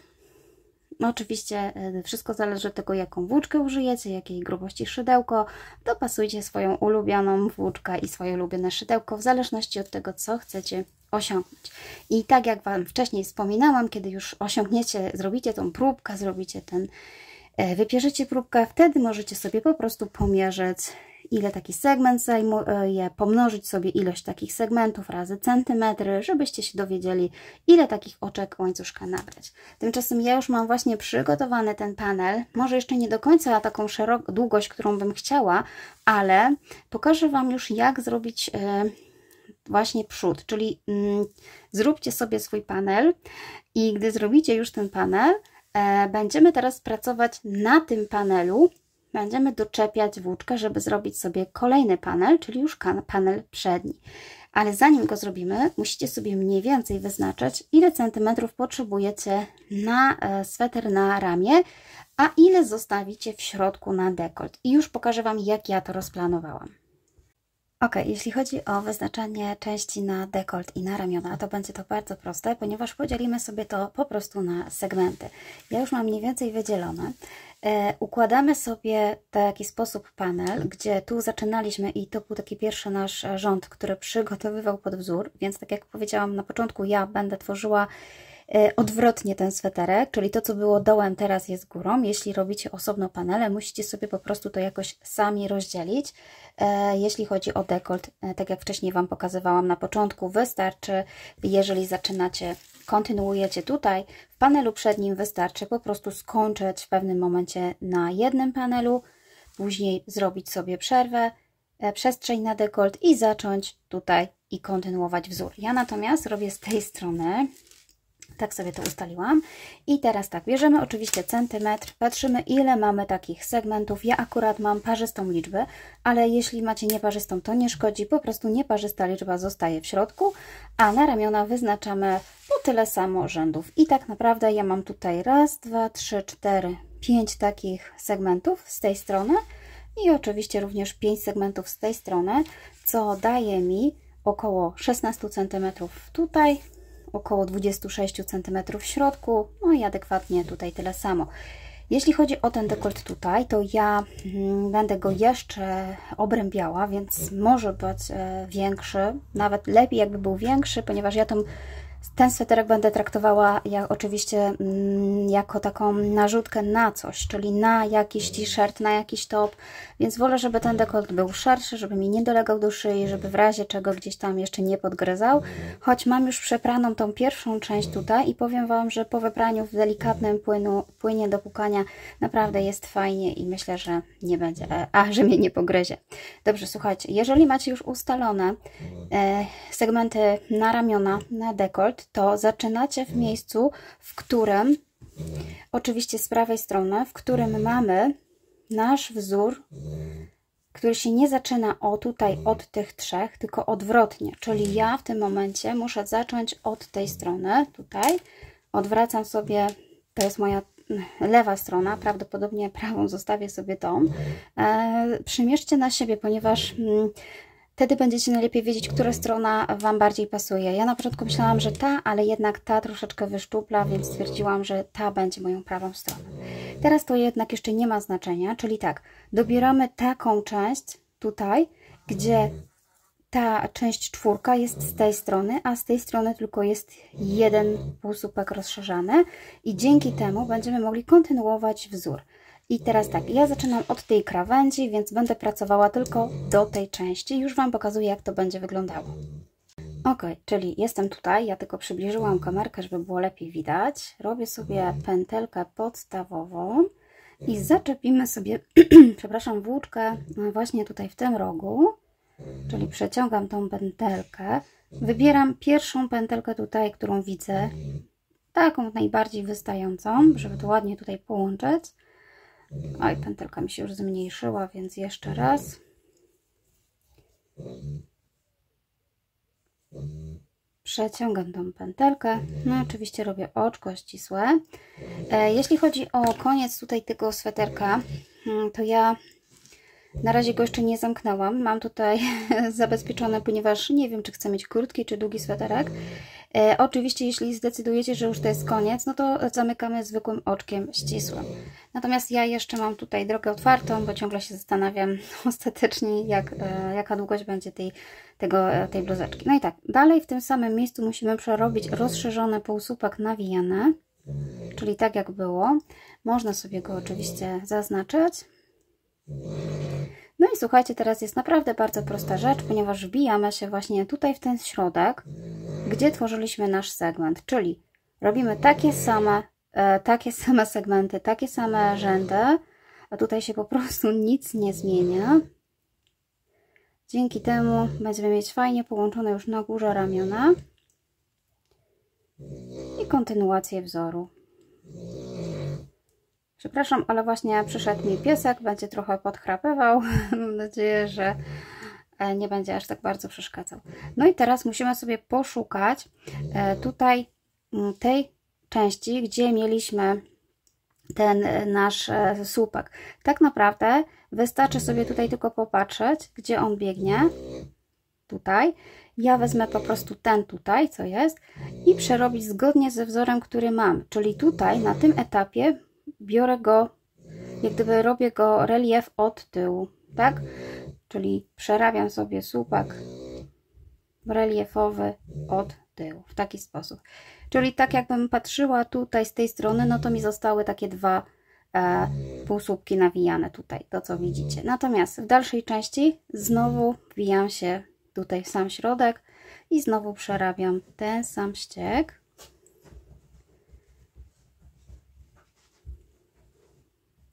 No oczywiście wszystko zależy od tego, jaką włóczkę użyjecie, jakiej grubości szydełko. Dopasujcie swoją ulubioną włóczkę i swoje ulubione szydełko w zależności od tego, co chcecie osiągnąć. I tak jak Wam wcześniej wspominałam, kiedy już osiągniecie, zrobicie tą próbkę, wypierzecie próbkę, wtedy możecie sobie po prostu pomierzyć, ile taki segment zajmuje, pomnożyć sobie ilość takich segmentów razy centymetry, żebyście się dowiedzieli, ile takich oczek łańcuszka nabrać. Tymczasem ja już mam właśnie przygotowany ten panel, może jeszcze nie do końca taką długość, którą bym chciała, ale pokażę Wam już, jak zrobić właśnie przód, czyli zróbcie sobie swój panel i gdy zrobicie już ten panel, będziemy teraz pracować na tym panelu. Będziemy doczepiać włóczkę, żeby zrobić sobie kolejny panel, czyli już panel przedni. Ale zanim go zrobimy, musicie sobie mniej więcej wyznaczyć, ile centymetrów potrzebujecie na sweter na ramię, a ile zostawicie w środku na dekolt. I już pokażę Wam, jak ja to rozplanowałam. Ok, jeśli chodzi o wyznaczanie części na dekolt i na ramiona, to będzie to bardzo proste, ponieważ podzielimy sobie to po prostu na segmenty. Ja już mam mniej więcej wydzielone. Układamy sobie w taki sposób panel, gdzie tu zaczynaliśmy i to był taki pierwszy nasz rząd, który przygotowywał pod wzór, więc tak jak powiedziałam na początku, ja będę tworzyła odwrotnie ten sweterek, czyli to, co było dołem, teraz jest górą. Jeśli robicie osobno panele, musicie sobie po prostu to jakoś sami rozdzielić. Jeśli chodzi o dekolt, tak jak wcześniej Wam pokazywałam na początku, wystarczy, jeżeli zaczynacie, kontynuujecie tutaj, w panelu przednim wystarczy po prostu skończyć w pewnym momencie na jednym panelu, później zrobić sobie przerwę, przestrzeń na dekolt i zacząć tutaj i kontynuować wzór. Ja natomiast robię z tej strony. Tak sobie to ustaliłam. I teraz tak, bierzemy oczywiście centymetr, patrzymy, ile mamy takich segmentów. Ja akurat mam parzystą liczbę, ale jeśli macie nieparzystą, to nie szkodzi, po prostu nieparzysta liczba zostaje w środku, a na ramiona wyznaczamy po tyle samo rzędów. I tak naprawdę ja mam tutaj raz, dwa, trzy, cztery, 5 takich segmentów z tej strony i oczywiście również 5 segmentów z tej strony, co daje mi około 16 cm tutaj, około 26 cm w środku, no i adekwatnie tutaj tyle samo. Jeśli chodzi o ten dekolt tutaj, to ja będę go jeszcze obrębiała, więc może być większy, nawet lepiej jakby był większy, ponieważ ja tą Ten sweterek będę traktowała oczywiście jako taką narzutkę na coś, czyli na jakiś t-shirt, na jakiś top, więc wolę, żeby ten dekolt był szerszy, żeby mi nie dolegał do szyi, żeby w razie czego gdzieś tam jeszcze nie podgryzał, choć mam już przepraną tą pierwszą część tutaj i powiem Wam, że po wypraniu w delikatnym płynie do pukania naprawdę jest fajnie i myślę, że nie będzie, że mnie nie pogryzie. Dobrze, słuchajcie, jeżeli macie już ustalone segmenty na ramiona, na dekolt, to zaczynacie w miejscu, w którym, oczywiście z prawej strony, w którym mamy nasz wzór, który się nie zaczyna tutaj od tych trzech, tylko odwrotnie, czyli ja w tym momencie muszę zacząć od tej strony, tutaj, odwracam sobie, to jest moja lewa strona, prawdopodobnie prawą zostawię sobie tą, przymierzcie na siebie, ponieważ wtedy będziecie najlepiej wiedzieć, która strona Wam bardziej pasuje. Ja na początku myślałam, że ta, ale jednak ta troszeczkę wyszczupla, więc stwierdziłam, że ta będzie moją prawą stroną. Teraz to jednak jeszcze nie ma znaczenia, czyli tak, dobieramy taką część tutaj, gdzie ta część czwórka jest z tej strony, a z tej strony tylko jest jeden półsłupek rozszerzany i dzięki temu będziemy mogli kontynuować wzór. I teraz tak, ja zaczynam od tej krawędzi, więc będę pracowała tylko do tej części. Już Wam pokazuję, jak to będzie wyglądało. Ok, czyli jestem tutaj, ja tylko przybliżyłam kamerkę, żeby było lepiej widać. Robię sobie pętelkę podstawową i zaczepimy sobie, przepraszam, włóczkę właśnie tutaj w tym rogu, czyli przeciągam tą pętelkę. Wybieram pierwszą pętelkę tutaj, którą widzę, taką najbardziej wystającą, żeby to ładnie tutaj połączyć. Oj, pętelka mi się już zmniejszyła, więc jeszcze raz. Przeciągam tą pętelkę. No oczywiście robię oczko ścisłe. Jeśli chodzi o koniec tutaj tego sweterka, to ja na razie go jeszcze nie zamknęłam. Mam tutaj zabezpieczone, ponieważ nie wiem, czy chcę mieć krótki, czy długi sweterek. Oczywiście, jeśli zdecydujecie, że już to jest koniec, no to zamykamy zwykłym oczkiem ścisłym. Natomiast ja jeszcze mam tutaj drogę otwartą, bo ciągle się zastanawiam ostatecznie, jaka długość będzie tej bluzeczki. No i tak, dalej w tym samym miejscu musimy przerobić rozszerzony półsłupek nawijany, czyli tak jak było. Można sobie go oczywiście zaznaczyć. No i słuchajcie, teraz jest naprawdę bardzo prosta rzecz, ponieważ wbijamy się właśnie tutaj w ten środek, gdzie tworzyliśmy nasz segment, czyli robimy takie same segmenty, takie same rzędy, a tutaj się po prostu nic nie zmienia. Dzięki temu będziemy mieć fajnie połączone już na górze ramiona i kontynuację wzoru. Przepraszam, ale właśnie przyszedł mi piesek, będzie trochę podchrapywał. Mam nadzieję, że nie będzie aż tak bardzo przeszkadzał. No i teraz musimy sobie poszukać tutaj tej części, gdzie mieliśmy ten nasz słupek. Tak naprawdę wystarczy sobie tutaj tylko popatrzeć, gdzie on biegnie. Tutaj. Ja wezmę po prostu ten tutaj, co jest, i przerobić zgodnie ze wzorem, który mam. Czyli tutaj, na tym etapie biorę go, jak gdyby robię go relief od tyłu, tak? Czyli przerabiam sobie słupek reliefowy od tyłu, w taki sposób. Czyli tak jakbym patrzyła tutaj z tej strony, no to mi zostały takie dwa półsłupki nawijane tutaj, to co widzicie. Natomiast w dalszej części znowu wbijam się tutaj w sam środek i znowu przerabiam ten sam ścieg.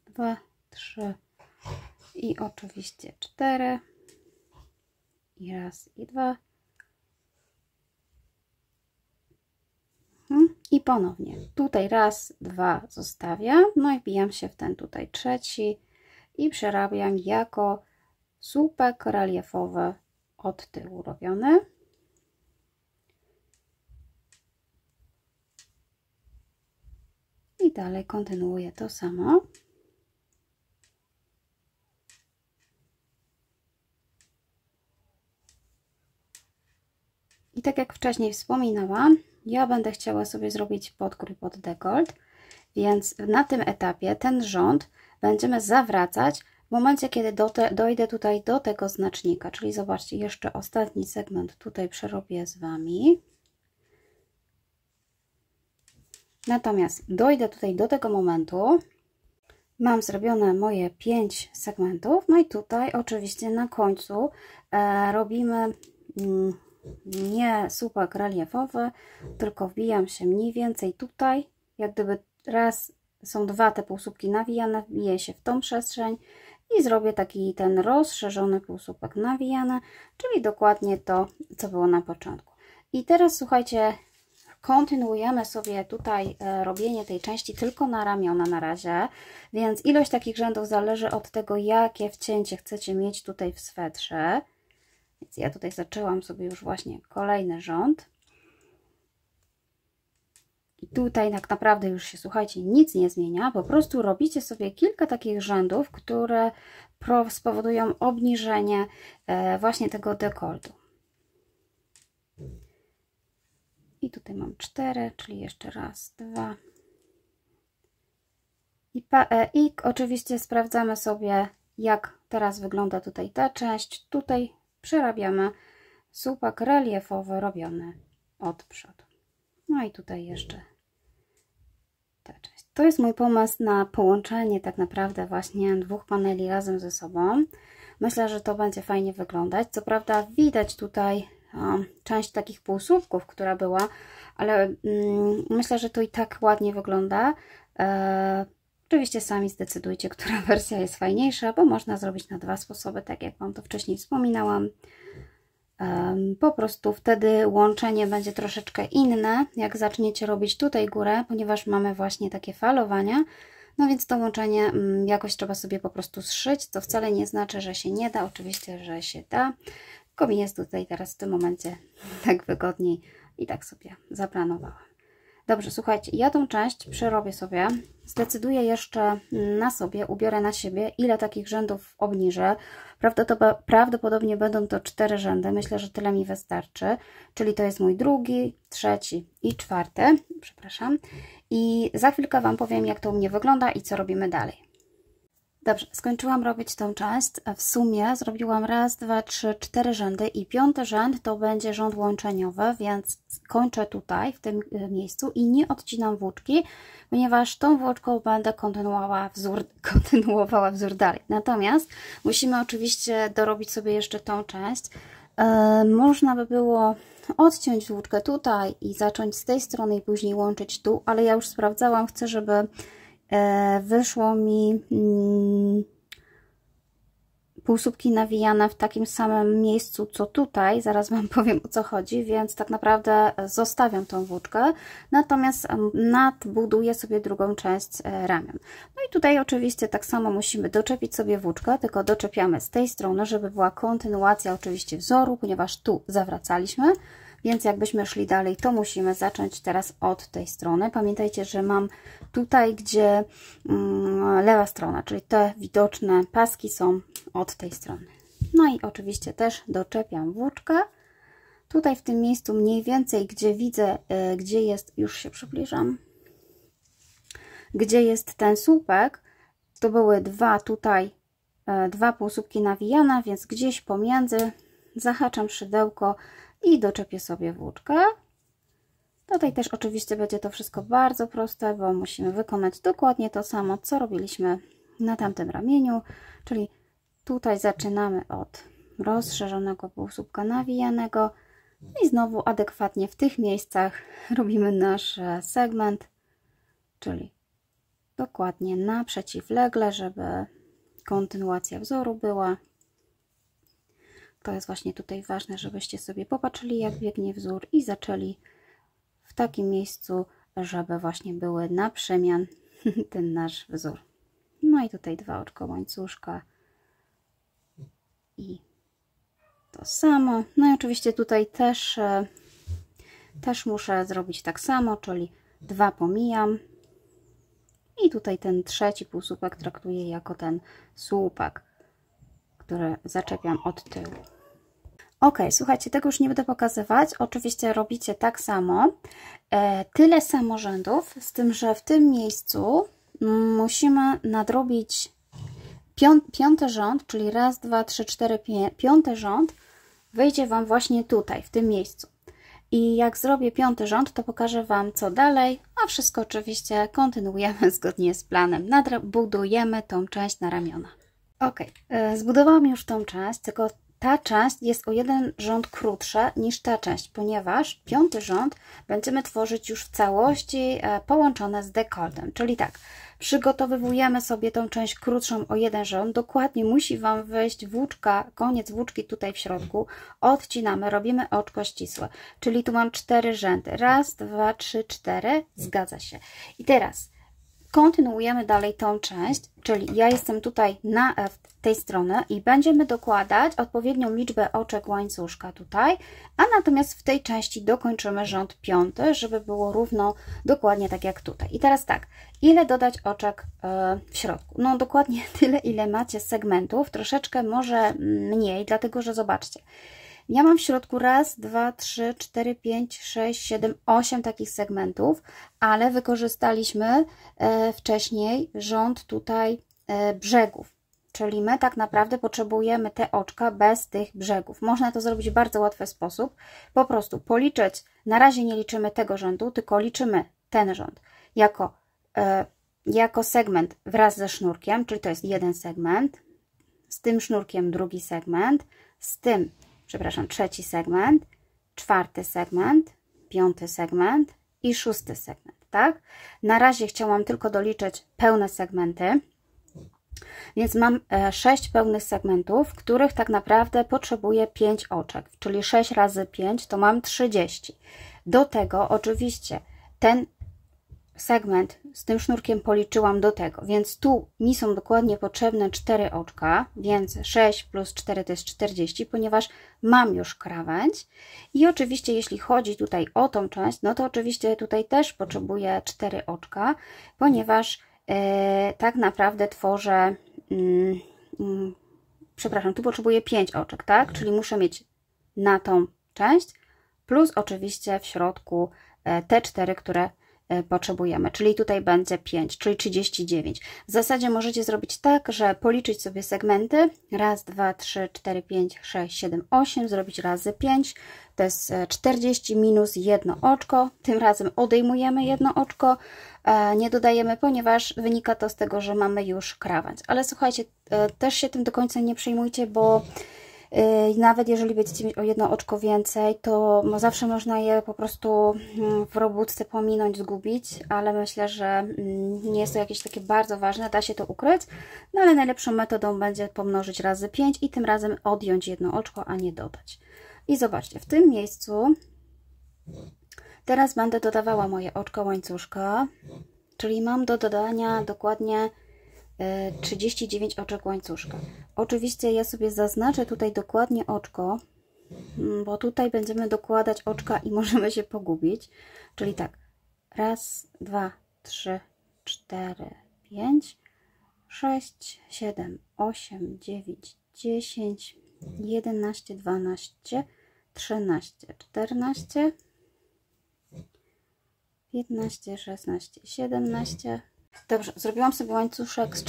Dwa, trzy i oczywiście 4 i raz i 2 i ponownie tutaj raz, 2 zostawiam, no i wbijam się w ten tutaj trzeci i przerabiam jako słupek reliefowy od tyłu robiony. I dalej kontynuuję to samo. I tak jak wcześniej wspominałam, ja będę chciała sobie zrobić podkrój pod dekolt, więc na tym etapie ten rząd będziemy zawracać w momencie, kiedy dojdę tutaj do tego znacznika. Czyli zobaczcie, jeszcze ostatni segment tutaj przerobię z Wami. Natomiast dojdę tutaj do tego momentu, mam zrobione moje 5 segmentów, no i tutaj oczywiście na końcu robimy nie słupek reliefowy, tylko wbijam się mniej więcej tutaj, jak gdyby raz, są dwa te półsłupki nawijane, wbiję się w tą przestrzeń i zrobię taki ten rozszerzony półsłupek nawijany, czyli dokładnie to, co było na początku. I teraz słuchajcie, kontynuujemy sobie tutaj robienie tej części tylko na ramiona na razie, więc ilość takich rzędów zależy od tego, jakie wcięcie chcecie mieć tutaj w swetrze. Więc ja tutaj zaczęłam sobie już właśnie kolejny rząd. I tutaj tak naprawdę już się, słuchajcie, nic nie zmienia, po prostu robicie sobie kilka takich rzędów, które spowodują obniżenie właśnie tego dekoltu. I tutaj mam 4, czyli jeszcze raz, 2. I oczywiście sprawdzamy sobie, jak teraz wygląda tutaj ta część. Tutaj przerabiamy słupek reliefowy robiony od przodu. No i tutaj jeszcze ta część. To jest mój pomysł na połączenie tak naprawdę właśnie dwóch paneli razem ze sobą. Myślę, że to będzie fajnie wyglądać. Co prawda widać tutaj część takich półsłupków, która była, ale myślę, że to i tak ładnie wygląda. Oczywiście sami zdecydujcie, która wersja jest fajniejsza, bo można zrobić na dwa sposoby, tak jak Wam to wcześniej wspominałam. Po prostu wtedy łączenie będzie troszeczkę inne, jak zaczniecie robić tutaj górę, ponieważ mamy właśnie takie falowania. No więc to łączenie jakoś trzeba sobie po prostu zszyć, co wcale nie znaczy, że się nie da. Oczywiście, że się da. Tylko mi jest tutaj teraz w tym momencie tak wygodniej i tak sobie zaplanowałam. Dobrze, słuchajcie, ja tą część przerobię sobie, zdecyduję jeszcze na sobie, ubiorę na siebie, ile takich rzędów obniżę. Prawdopodobnie będą to 4 rzędy, myślę, że tyle mi wystarczy, czyli to jest mój drugi, trzeci i czwarty, przepraszam. I za chwilkę Wam powiem, jak to u mnie wygląda i co robimy dalej. Dobrze, skończyłam robić tą część. W sumie zrobiłam raz, 2, 3, 4 rzędy i 5. rząd to będzie rząd łączeniowy, więc kończę tutaj, w tym miejscu i nie odcinam włóczki, ponieważ tą włóczką będę kontynuowała wzór dalej. Natomiast musimy oczywiście dorobić sobie jeszcze tą część. Można by było odciąć włóczkę tutaj i zacząć z tej strony i później łączyć tu, ale ja już sprawdzałam, chcę, żeby wyszło mi półsłupki nawijane w takim samym miejscu co tutaj, zaraz Wam powiem, o co chodzi, więc tak naprawdę zostawiam tą włóczkę, natomiast nadbuduję sobie drugą część ramion. No i tutaj oczywiście tak samo musimy doczepić sobie włóczkę, tylko doczepiamy z tej strony, żeby była kontynuacja oczywiście wzoru, ponieważ tu zawracaliśmy. Więc jakbyśmy szli dalej, to musimy zacząć teraz od tej strony. Pamiętajcie, że mam tutaj, gdzie lewa strona, czyli te widoczne paski są od tej strony. No i oczywiście też doczepiam włóczkę. Tutaj w tym miejscu mniej więcej, gdzie widzę, gdzie jest, już się przybliżam, gdzie jest ten słupek, to były dwa półsłupki nawijane, więc gdzieś pomiędzy zahaczam szydełko i doczepię sobie włóczkę. Tutaj też oczywiście będzie to wszystko bardzo proste, bo musimy wykonać dokładnie to samo, co robiliśmy na tamtym ramieniu, czyli tutaj zaczynamy od rozszerzonego półsłupka nawijanego i znowu adekwatnie w tych miejscach robimy nasz segment, czyli dokładnie na przeciwlegle, żeby kontynuacja wzoru była. To jest właśnie tutaj ważne, żebyście sobie popatrzyli, jak biegnie wzór i zaczęli w takim miejscu, żeby właśnie były na przemian ten nasz wzór. No i tutaj 2 oczko łańcuszka i to samo. No i oczywiście tutaj też muszę zrobić tak samo, czyli 2 pomijam i tutaj ten trzeci półsłupek traktuję jako ten słupek, które zaczepiam od tyłu. Ok, słuchajcie, tego już nie będę pokazywać. Oczywiście robicie tak samo. Tyle samo rzędów, z tym, że w tym miejscu musimy nadrobić 5. rząd, czyli raz, 2, 3, 4, 5. rząd wyjdzie Wam właśnie tutaj, w tym miejscu. I jak zrobię 5. rząd, to pokażę Wam co dalej, a wszystko oczywiście kontynuujemy zgodnie z planem. Budujemy tą część na ramiona. Ok, zbudowałam już tą część, tylko ta część jest o 1 rząd krótsza niż ta część, ponieważ 5. rząd będziemy tworzyć już w całości połączone z dekoltem. Czyli tak, przygotowujemy sobie tą część krótszą o 1 rząd. Dokładnie musi Wam wyjść włóczka, koniec włóczki tutaj w środku. Odcinamy, robimy oczko ścisłe. Czyli tu mam 4 rzędy. 1, 2, 3, 4. Zgadza się. I teraz kontynuujemy dalej tą część, czyli ja jestem tutaj na tej stronie i będziemy dokładać odpowiednią liczbę oczek łańcuszka tutaj, a natomiast w tej części dokończymy rząd 5, żeby było równo dokładnie tak jak tutaj. I teraz tak, ile dodać oczek w środku? No dokładnie tyle, ile macie segmentów, troszeczkę może mniej, dlatego że zobaczcie, ja mam w środku 1, 2, 3, 4, 5, 6, 7, 8 takich segmentów, ale wykorzystaliśmy wcześniej rząd tutaj brzegów. Czyli my tak naprawdę potrzebujemy te oczka bez tych brzegów. Można to zrobić w bardzo łatwy sposób. Po prostu policzyć, na razie nie liczymy tego rzędu, tylko liczymy ten rząd jako segment wraz ze sznurkiem, czyli to jest 1 segment, z tym sznurkiem 2 segment, z tym, przepraszam, 3 segment, 4 segment, 5 segment i 6 segment, tak? Na razie chciałam tylko doliczyć pełne segmenty, więc mam 6 pełnych segmentów, w których tak naprawdę potrzebuję 5 oczek, czyli 6 razy 5 to mam 30. Do tego oczywiście ten segment z tym sznurkiem policzyłam do tego, więc tu mi są dokładnie potrzebne 4 oczka, więc 6 plus 4 to jest 40, ponieważ mam już krawędź. I oczywiście jeśli chodzi tutaj o tą część, no to oczywiście tutaj też potrzebuję 4 oczka, ponieważ tak naprawdę tworzę, przepraszam, tu potrzebuję 5 oczek, tak? Czyli muszę mieć na tą część, plus oczywiście w środku te 4, które potrzebujemy, czyli tutaj będzie 5, czyli 39. W zasadzie możecie zrobić tak, że policzyć sobie segmenty 1, 2, 3, 4, 5, 6, 7, 8, zrobić razy 5, to jest 40 minus 1 oczko, tym razem odejmujemy 1 oczko, nie dodajemy, ponieważ wynika to z tego, że mamy już krawędź. Ale słuchajcie, też się tym do końca nie przejmujcie, bo nawet jeżeli będziecie mieć o 1 oczko więcej, to zawsze można je po prostu w robótce pominąć, zgubić, ale myślę, że nie jest to jakieś takie bardzo ważne, da się to ukryć, no ale najlepszą metodą będzie pomnożyć razy 5 i tym razem odjąć 1 oczko, a nie dodać. I zobaczcie, w tym miejscu teraz będę dodawała moje oczko łańcuszka, czyli mam do dodania dokładnie 39 oczek łańcuszka. Oczywiście ja sobie zaznaczę tutaj dokładnie oczko, bo tutaj będziemy dokładać oczka i możemy się pogubić. Czyli tak, 1, 2, 3, 4, 5, 6, 7, 8, 9, 10, 11, 12, 13, 14, 15, 16, 17. Dobrze, zrobiłam sobie łańcuszek z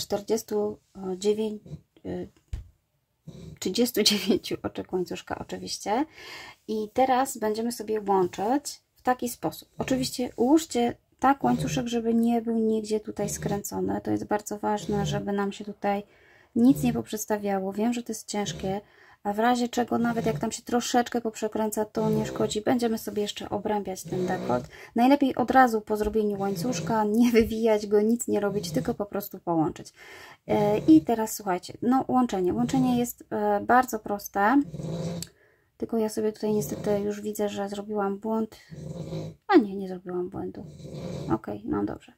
39 oczek łańcuszka oczywiście i teraz będziemy sobie łączyć w taki sposób. Oczywiście ułóżcie tak łańcuszek, żeby nie był nigdzie tutaj skręcony. To jest bardzo ważne, żeby nam się tutaj nic nie poprzestawiało. Wiem, że to jest ciężkie, a w razie czego nawet jak tam się troszeczkę poprzekręca, to nie szkodzi. Będziemy sobie jeszcze obrębiać ten dekolt. Najlepiej od razu po zrobieniu łańcuszka, nie wywijać go, nic nie robić, tylko po prostu połączyć. I teraz słuchajcie, no łączenie. Łączenie jest bardzo proste, tylko ja sobie tutaj niestety już widzę, że zrobiłam błąd. A nie zrobiłam błędu. Ok, no dobrze.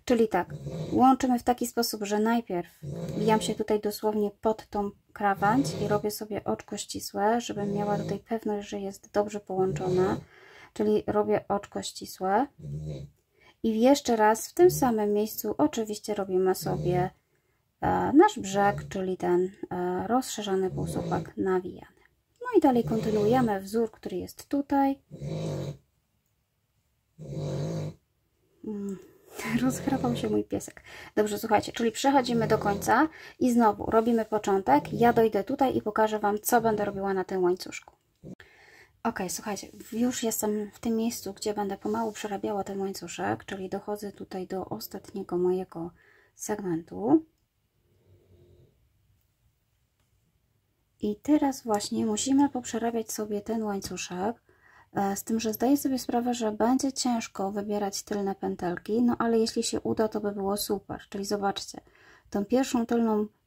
Czyli tak, łączymy w taki sposób, że najpierw wbijam się tutaj dosłownie pod tą krawędź i robię sobie oczko ścisłe, żebym miała tutaj pewność, że jest dobrze połączone. Czyli robię oczko ścisłe i jeszcze raz w tym samym miejscu oczywiście robimy sobie nasz brzeg, czyli ten rozszerzany półsłupek nawijany. No i dalej kontynuujemy wzór, który jest tutaj. Rozchrapał się mój piesek. Dobrze, słuchajcie, czyli przechodzimy do końca i znowu robimy początek. Ja dojdę tutaj i pokażę Wam, co będę robiła na tym łańcuszku. Ok, słuchajcie, już jestem w tym miejscu, gdzie będę pomału przerabiała ten łańcuszek, czyli dochodzę tutaj do ostatniego mojego segmentu. I teraz właśnie musimy poprzerabiać sobie ten łańcuszek, z tym, że zdaję sobie sprawę, że będzie ciężko wybierać tylne pętelki, no ale jeśli się uda, to by było super. Czyli zobaczcie, tą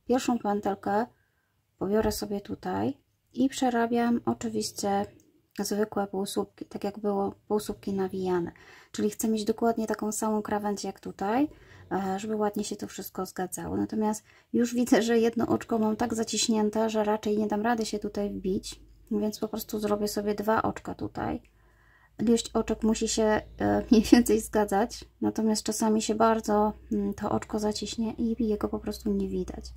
pierwszą pętelkę pobiorę sobie tutaj i przerabiam oczywiście zwykłe półsłupki, tak jak było półsłupki nawijane. Czyli chcę mieć dokładnie taką samą krawędź jak tutaj, żeby ładnie się to wszystko zgadzało. Natomiast już widzę, że jedno oczko mam tak zaciśnięte, że raczej nie dam rady się tutaj wbić, więc po prostu zrobię sobie 2 oczka tutaj. Ilość oczek musi się mniej więcej zgadzać, natomiast czasami się bardzo to oczko zaciśnie i jego po prostu nie widać.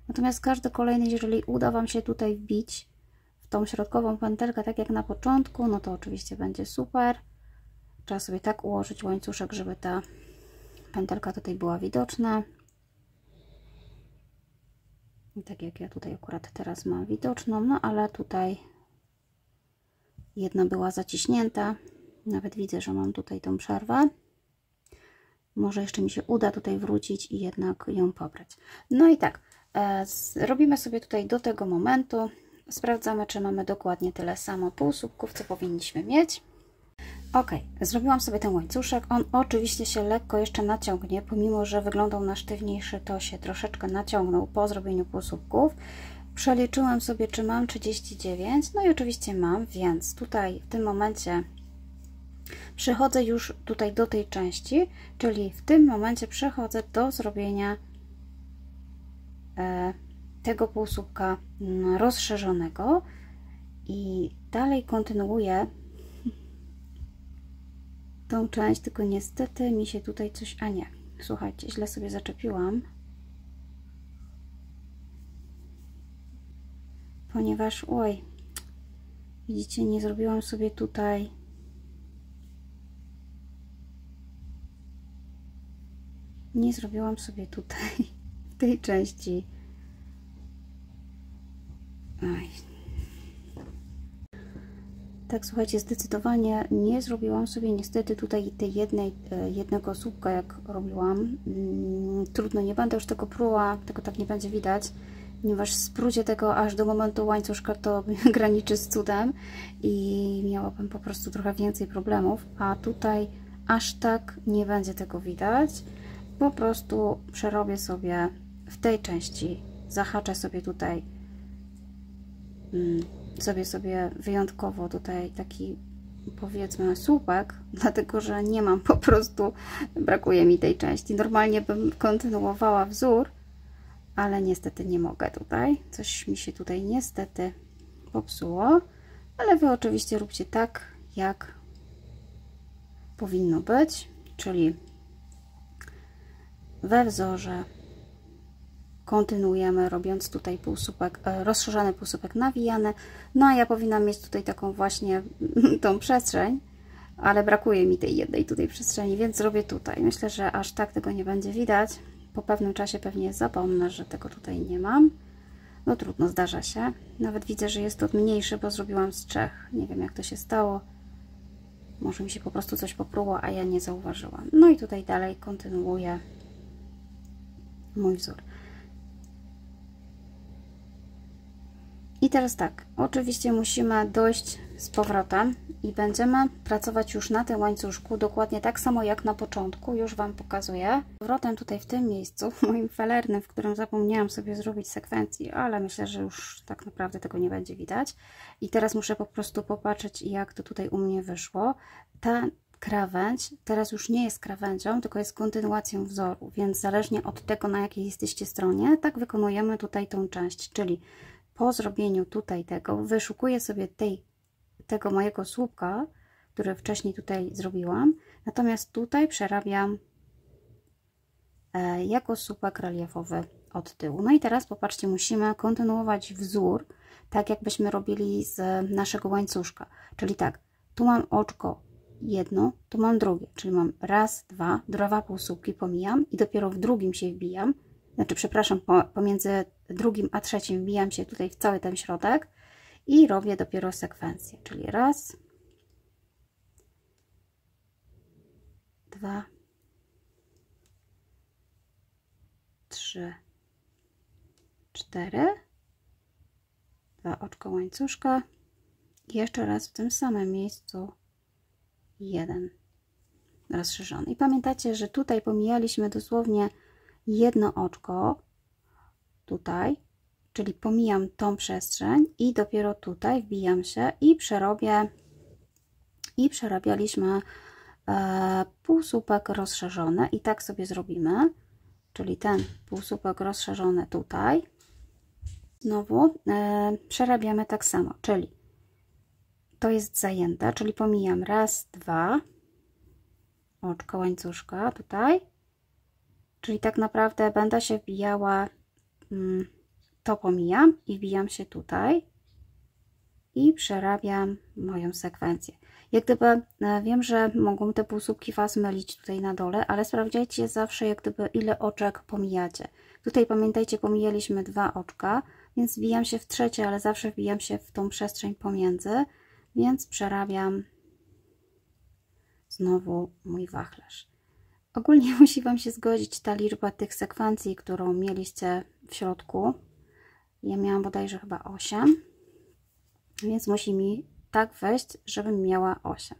Natomiast każdy kolejny, jeżeli uda Wam się tutaj wbić w tą środkową pętelkę, tak jak na początku, no to oczywiście będzie super. Trzeba sobie tak ułożyć łańcuszek, żeby ta pętelka tutaj była widoczna. I tak jak ja tutaj akurat teraz mam widoczną, no ale tutaj jedna była zaciśnięta. Nawet widzę, że mam tutaj tą przerwę. Może jeszcze mi się uda tutaj wrócić i jednak ją pobrać. No i tak, robimy sobie tutaj do tego momentu. Sprawdzamy, czy mamy dokładnie tyle samo półsłupków, co powinniśmy mieć. Ok, zrobiłam sobie ten łańcuszek. On oczywiście się lekko jeszcze naciągnie, pomimo że wyglądał na sztywniejszy, to się troszeczkę naciągnął po zrobieniu półsłupków. Przeliczyłam sobie, czy mam 39, no i oczywiście mam, więc tutaj w tym momencie przechodzę już tutaj do tej części, czyli w tym momencie przechodzę do zrobienia tego półsłupka rozszerzonego i dalej kontynuuję tą część, tylko niestety mi się tutaj coś, a nie, słuchajcie, źle sobie zaczepiłam, ponieważ, oj, widzicie, nie zrobiłam sobie tutaj w tej części. Oj. Tak, słuchajcie, zdecydowanie nie zrobiłam sobie niestety tutaj tej jednego słupka, jak robiłam. Trudno, nie będę już tego pruła, tego tak nie będzie widać, ponieważ sprucie tego aż do momentu łańcuszka to graniczy z cudem i miałabym po prostu trochę więcej problemów, a tutaj aż tak nie będzie tego widać. Po prostu przerobię sobie w tej części, zahaczę sobie tutaj, zrobię sobie wyjątkowo tutaj taki, powiedzmy, słupek, dlatego że nie mam, po prostu brakuje mi tej części. Normalnie bym kontynuowała wzór, ale niestety nie mogę tutaj. Coś mi się tutaj niestety popsuło, ale Wy oczywiście róbcie tak, jak powinno być, czyli we wzorze kontynuujemy, robiąc tutaj półsłupek, rozszerzony półsłupek nawijany. No a ja powinnam mieć tutaj taką właśnie tą przestrzeń, ale brakuje mi tej jednej tutaj przestrzeni, więc zrobię tutaj. Myślę, że aż tak tego nie będzie widać. Po pewnym czasie pewnie zapomnę, że tego tutaj nie mam. No trudno, zdarza się. Nawet widzę, że jest to mniejszy, bo zrobiłam z 3. Nie wiem, jak to się stało. Może mi się po prostu coś popruło, a ja nie zauważyłam. No i tutaj dalej kontynuuję mój wzór. I teraz tak, oczywiście musimy dojść z powrotem i będziemy pracować już na tym łańcuszku dokładnie tak samo jak na początku, już Wam pokazuję. Z powrotem tutaj w tym miejscu, moim felernym, w którym zapomniałam sobie zrobić sekwencji, ale myślę, że już tak naprawdę tego nie będzie widać. I teraz muszę po prostu popatrzeć, jak to tutaj u mnie wyszło. Ta krawędź teraz już nie jest krawędzią, tylko jest kontynuacją wzoru, więc zależnie od tego, na jakiej jesteście stronie, tak wykonujemy tutaj tą część, czyli po zrobieniu tutaj tego, wyszukuję sobie tego mojego słupka, który wcześniej tutaj zrobiłam, natomiast tutaj przerabiam jako słupek reliefowy od tyłu. No i teraz popatrzcie, musimy kontynuować wzór, tak jakbyśmy robili z naszego łańcuszka, czyli tak, tu mam oczko jedno, tu mam drugie, czyli mam raz, dwa półsłupki pomijam i dopiero w drugim się wbijam, znaczy przepraszam, pomiędzy drugim a trzecim wbijam się tutaj w cały ten środek i robię dopiero sekwencję, czyli raz, 2, 3, 4, 2 oczka łańcuszka i jeszcze raz w tym samym miejscu 1 rozszerzony. I pamiętacie, że tutaj pomijaliśmy dosłownie jedno oczko, tutaj, czyli pomijam tą przestrzeń i dopiero tutaj wbijam się i przerobię, i przerabialiśmy półsłupek rozszerzony i tak sobie zrobimy, czyli ten półsłupek rozszerzony tutaj, znowu przerabiamy tak samo, czyli to jest zajęte, czyli pomijam raz, 2 oczko łańcuszka tutaj, czyli tak naprawdę będę się wbijała, to pomijam i wbijam się tutaj i przerabiam moją sekwencję. Jak gdyby, wiem, że mogą te półsłupki Was mylić tutaj na dole, ale sprawdzajcie zawsze jak gdyby ile oczek pomijacie. Tutaj pamiętajcie, pomijaliśmy 2 oczka, więc wbijam się w trzecie, ale zawsze wbijam się w tą przestrzeń pomiędzy, więc przerabiam znowu mój wachlarz. Ogólnie musi Wam się zgodzić ta liczba tych sekwencji, którą mieliście w środku. Ja miałam bodajże chyba 8, więc musi mi tak wejść, żebym miała 8.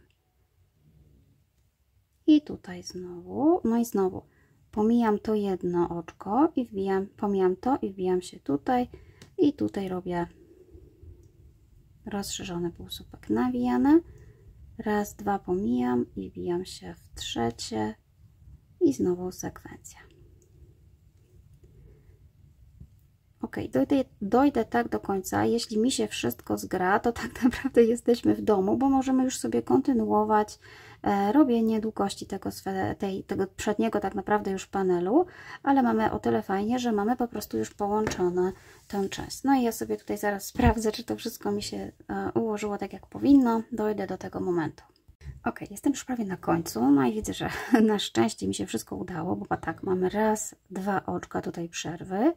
I tutaj znowu, no i znowu pomijam to jedno oczko i wbijam, pomijam to i wbijam się tutaj i tutaj robię rozszerzony półsłupek nawijany. Raz, 2 pomijam i wbijam się w trzecie i znowu sekwencja. Ok, dojdę tak do końca. Jeśli mi się wszystko zgra, to tak naprawdę jesteśmy w domu, bo możemy już sobie kontynuować robienie długości tego przedniego tak naprawdę już panelu, ale mamy o tyle fajnie, że mamy po prostu już połączone tę część. No i ja sobie tutaj zaraz sprawdzę, czy to wszystko mi się ułożyło tak jak powinno. Dojdę do tego momentu. Ok, jestem już prawie na końcu, no i widzę, że na szczęście mi się wszystko udało, bo tak, mamy raz, 2 oczka tutaj przerwy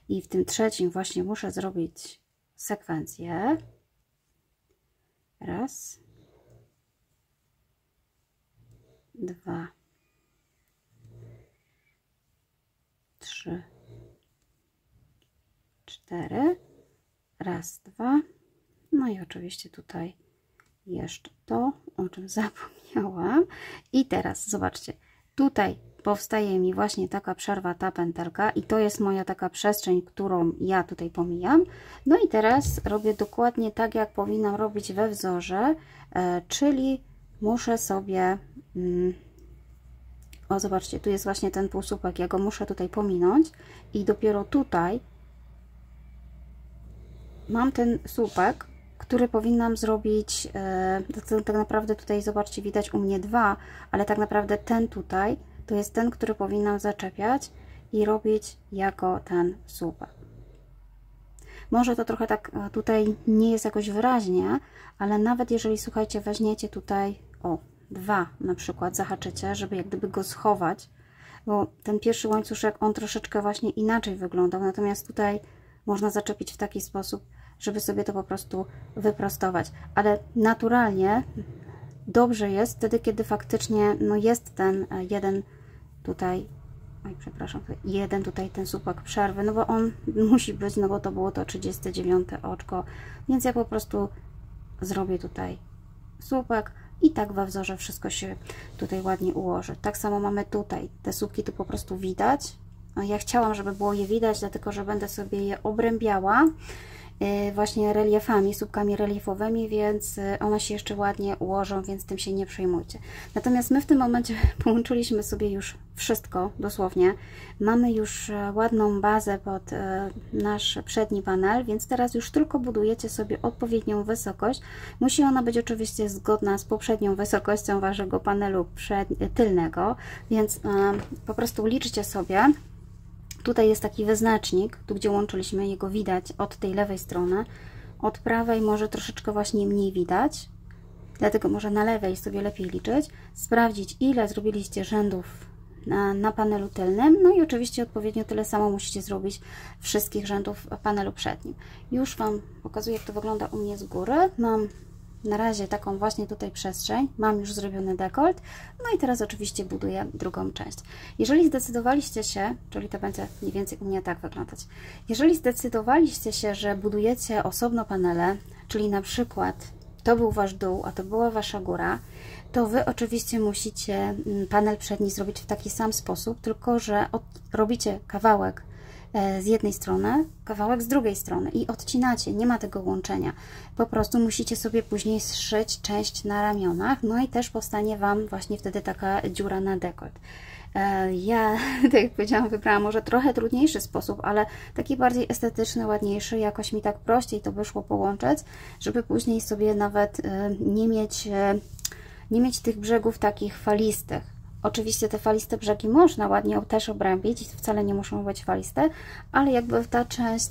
i w tym trzecim właśnie muszę zrobić sekwencję. Raz, 2, 3, 4, raz, 2, no i oczywiście tutaj jeszcze to, o czym zapomniałam. I teraz zobaczcie, tutaj powstaje mi właśnie taka przerwa, ta pętelka i to jest moja taka przestrzeń, którą ja tutaj pomijam. No i teraz robię dokładnie tak, jak powinnam robić we wzorze, czyli muszę sobie, o zobaczcie, tu jest właśnie ten półsłupek, ja go muszę tutaj pominąć i dopiero tutaj mam ten słupek, który powinnam zrobić, tak naprawdę tutaj zobaczcie, widać u mnie 2, ale tak naprawdę ten tutaj to jest ten, który powinnam zaczepiać i robić jako ten słupek. Może to trochę tak tutaj nie jest jakoś wyraźnie, ale nawet jeżeli, słuchajcie, weźmiecie tutaj o 2 na przykład, zahaczycie, żeby jak gdyby go schować, bo ten pierwszy łańcuszek on troszeczkę właśnie inaczej wyglądał, natomiast tutaj można zaczepić w taki sposób, żeby sobie to po prostu wyprostować, ale naturalnie dobrze jest wtedy, kiedy faktycznie no jest ten jeden tutaj, oj, przepraszam, jeden tutaj ten słupek przerwy, no bo on musi być, no bo to było to 39 oczko, więc ja po prostu zrobię tutaj słupek i tak we wzorze wszystko się tutaj ładnie ułoży. Tak samo mamy tutaj, te słupki tu po prostu widać. No, ja chciałam, żeby było je widać, dlatego że będę sobie je obrębiała właśnie reliefami, słupkami reliefowymi, więc one się jeszcze ładnie ułożą, więc tym się nie przejmujcie. Natomiast my w tym momencie połączyliśmy sobie już wszystko, dosłownie. Mamy już ładną bazę pod nasz przedni panel, więc teraz już tylko budujecie sobie odpowiednią wysokość. Musi ona być oczywiście zgodna z poprzednią wysokością waszego panelu tylnego, więc po prostu liczcie sobie. Tutaj jest taki wyznacznik, tu gdzie łączyliśmy, jego widać od tej lewej strony, od prawej może troszeczkę właśnie mniej widać, dlatego może na lewej sobie lepiej liczyć, sprawdzić ile zrobiliście rzędów na panelu tylnym. No i oczywiście odpowiednio tyle samo musicie zrobić wszystkich rzędów panelu przednim. Już Wam pokazuję, jak to wygląda u mnie z góry. Mam na razie taką właśnie tutaj przestrzeń, mam już zrobiony dekolt, no i teraz oczywiście buduję drugą część. Jeżeli zdecydowaliście się, czyli to będzie mniej więcej u mnie tak wyglądać, jeżeli zdecydowaliście się, że budujecie osobno panele, czyli na przykład to był Wasz dół, a to była Wasza góra, to Wy oczywiście musicie panel przedni zrobić w taki sam sposób, tylko że robicie kawałek z jednej strony, kawałek z drugiej strony i odcinacie, nie ma tego łączenia. Po prostu musicie sobie później zszyć część na ramionach, no i też powstanie Wam właśnie wtedy taka dziura na dekolt. Ja, tak jak powiedziałam, wybrałam może trochę trudniejszy sposób, ale taki bardziej estetyczny, ładniejszy, jakoś mi tak prościej to wyszło połączyć, żeby później sobie nawet nie mieć tych brzegów takich falistych. Oczywiście te faliste brzegi można ładnie też obrębić, wcale nie muszą być faliste, ale jakby ta część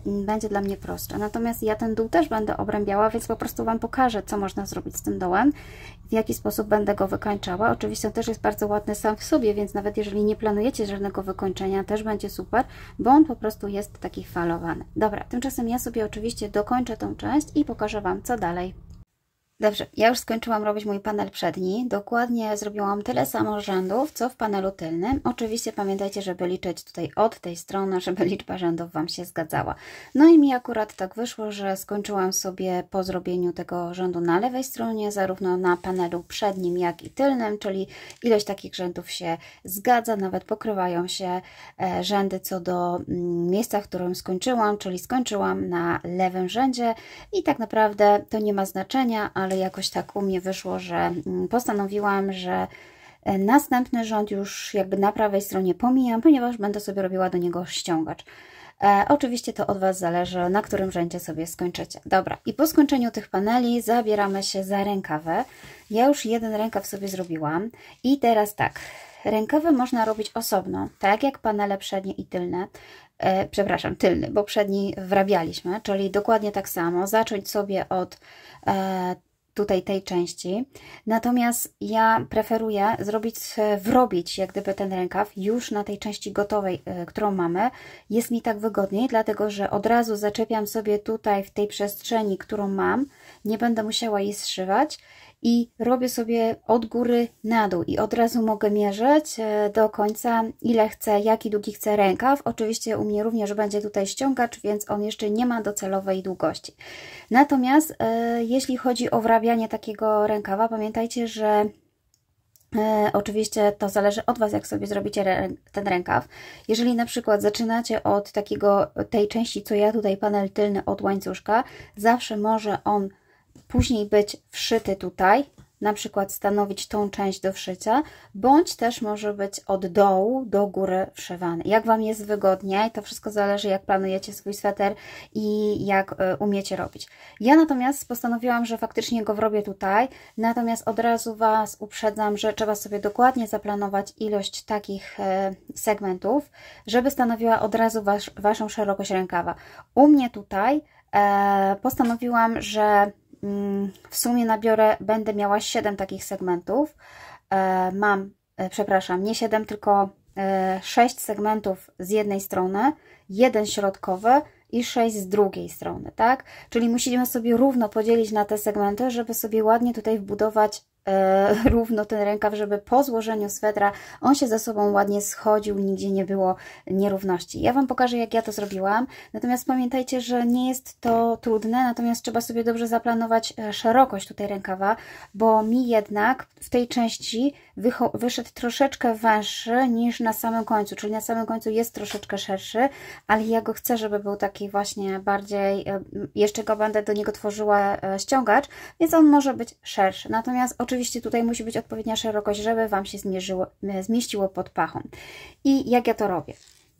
będzie dla mnie prostsza. Natomiast ja ten dół też będę obrębiała, więc po prostu Wam pokażę, co można zrobić z tym dołem, w jaki sposób będę go wykańczała. Oczywiście on też jest bardzo ładny sam w sobie, więc nawet jeżeli nie planujecie żadnego wykończenia, też będzie super, bo on po prostu jest taki falowany. Dobra, tymczasem ja sobie oczywiście dokończę tą część i pokażę Wam, co dalej. Dobrze, ja już skończyłam robić mój panel przedni. Dokładnie zrobiłam tyle samo rzędów, co w panelu tylnym. Oczywiście pamiętajcie, żeby liczyć tutaj od tej strony, żeby liczba rzędów Wam się zgadzała. No i mi akurat tak wyszło, że skończyłam sobie po zrobieniu tego rzędu na lewej stronie, zarówno na panelu przednim, jak i tylnym, czyli ilość takich rzędów się zgadza, nawet pokrywają się rzędy co do miejsca, w którym skończyłam, czyli skończyłam na lewym rzędzie i tak naprawdę to nie ma znaczenia, ale jakoś tak u mnie wyszło, że postanowiłam, że następny rząd już jakby na prawej stronie pomijam, ponieważ będę sobie robiła do niego ściągacz. Oczywiście to od Was zależy, na którym rzędzie sobie skończycie. Dobra, i po skończeniu tych paneli zabieramy się za rękawy. Ja już jeden rękaw sobie zrobiłam i teraz tak, rękawy można robić osobno, tak jak panele przednie i tylne. Przepraszam, tylny, bo przedni wrabialiśmy, czyli dokładnie tak samo, zacząć sobie od tutaj tej części. Natomiast ja preferuję wrobić jak gdyby ten rękaw już na tej części gotowej, którą mamy. Jest mi tak wygodniej, dlatego że od razu zaczepiam sobie tutaj w tej przestrzeni, którą mam. Nie będę musiała jej zszywać i robię sobie od góry na dół i od razu mogę mierzyć do końca, ile chcę, jaki długi chcę rękaw. Oczywiście u mnie również będzie tutaj ściągacz, więc on jeszcze nie ma docelowej długości. Natomiast jeśli chodzi o wrabianie takiego rękawa, pamiętajcie, że oczywiście to zależy od Was, jak sobie zrobicie ten rękaw. Jeżeli na przykład zaczynacie od tej części, co ja tutaj, panel tylny od łańcuszka, zawsze może on później być wszyty tutaj, na przykład stanowić tą część do wszycia, bądź też może być od dołu do góry wszywany. Jak Wam jest wygodniej, to wszystko zależy, jak planujecie swój sweter i jak umiecie robić. Ja natomiast postanowiłam, że faktycznie go wrobię tutaj, natomiast od razu Was uprzedzam, że trzeba sobie dokładnie zaplanować ilość takich segmentów, żeby stanowiła od razu Waszą szerokość rękawa. U mnie tutaj postanowiłam, że w sumie będę miała 7 takich segmentów. Przepraszam, nie 7, tylko 6 segmentów z jednej strony, 1 środkowy i 6 z drugiej strony, tak? Czyli musimy sobie równo podzielić na te segmenty, żeby sobie ładnie tutaj wbudować równo ten rękaw, żeby po złożeniu swetra on się ze sobą ładnie schodził, nigdzie nie było nierówności. Ja Wam pokażę, jak ja to zrobiłam, natomiast pamiętajcie, że nie jest to trudne, natomiast trzeba sobie dobrze zaplanować szerokość tutaj rękawa, bo mi jednak w tej części wyszedł troszeczkę węższy niż na samym końcu, czyli na samym końcu jest troszeczkę szerszy, ale ja go chcę, żeby był taki właśnie bardziej, jeszcze go będę do niego tworzyła ściągacz, więc on może być szerszy, natomiast oczywiście tutaj musi być odpowiednia szerokość, żeby Wam się zmieściło pod pachą. I jak ja to robię?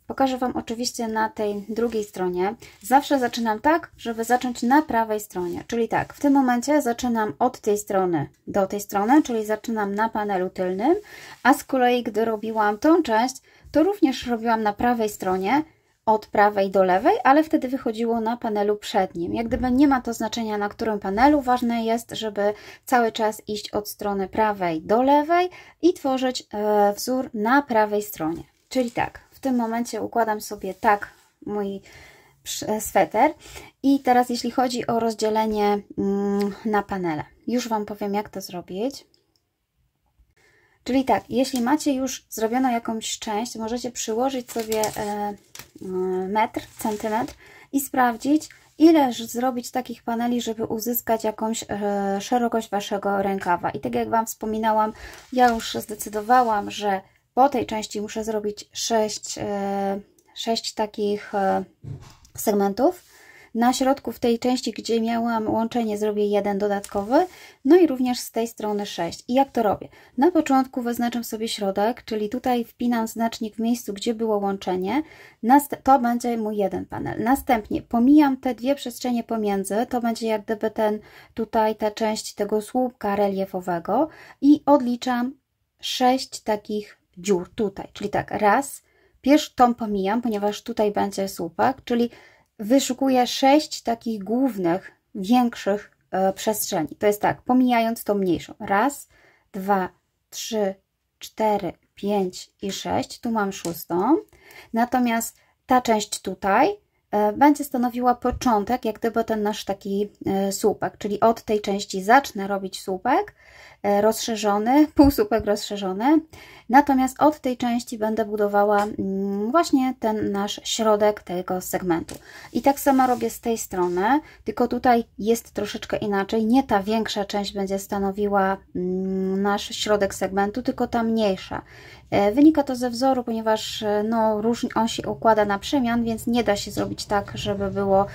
Pokażę Wam oczywiście na tej drugiej stronie. Zawsze zaczynam tak, żeby zacząć na prawej stronie. Czyli tak, w tym momencie zaczynam od tej strony do tej strony, czyli zaczynam na panelu tylnym, a z kolei gdy robiłam tą część, to również robiłam na prawej stronie, od prawej do lewej, ale wtedy wychodziło na panelu przednim. Jak gdyby nie ma to znaczenia na którym panelu, ważne jest, żeby cały czas iść od strony prawej do lewej i tworzyć wzór na prawej stronie. Czyli tak, w tym momencie układam sobie tak mój sweter i teraz jeśli chodzi o rozdzielenie na panele, już Wam powiem, jak to zrobić. Czyli tak, jeśli macie już zrobioną jakąś część, możecie przyłożyć sobie metr, centymetr i sprawdzić, ile zrobić takich paneli, żeby uzyskać jakąś szerokość Waszego rękawa. I tak jak Wam wspominałam, ja już zdecydowałam, że po tej części muszę zrobić 6 takich segmentów. Na środku w tej części, gdzie miałam łączenie, zrobię jeden dodatkowy, no i również z tej strony 6. I jak to robię? Na początku wyznaczam sobie środek, czyli tutaj wpinam znacznik w miejscu, gdzie było łączenie, to będzie mój jeden panel. Następnie pomijam te dwie przestrzenie pomiędzy, to będzie jak gdyby ta część tego słupka reliefowego i odliczam 6 takich dziur tutaj, czyli tak, raz, pierwszy tą pomijam, ponieważ tutaj będzie słupek, czyli wyszukuję 6 takich głównych, większych przestrzeni. To jest tak, pomijając tą mniejszą. Raz, 2, 3, 4, 5 i 6. Tu mam 6. Natomiast ta część tutaj będzie stanowiła początek, jak gdyby ten nasz taki słupek. Czyli od tej części zacznę robić słupek rozszerzony, półsłupek rozszerzony. Natomiast od tej części będę budowała właśnie ten nasz środek tego segmentu. I tak samo robię z tej strony, tylko tutaj jest troszeczkę inaczej. Nie ta większa część będzie stanowiła nasz środek segmentu, tylko ta mniejsza. Wynika to ze wzoru, ponieważ no, różnie on się układa na przemian, więc nie da się zrobić tak, żeby było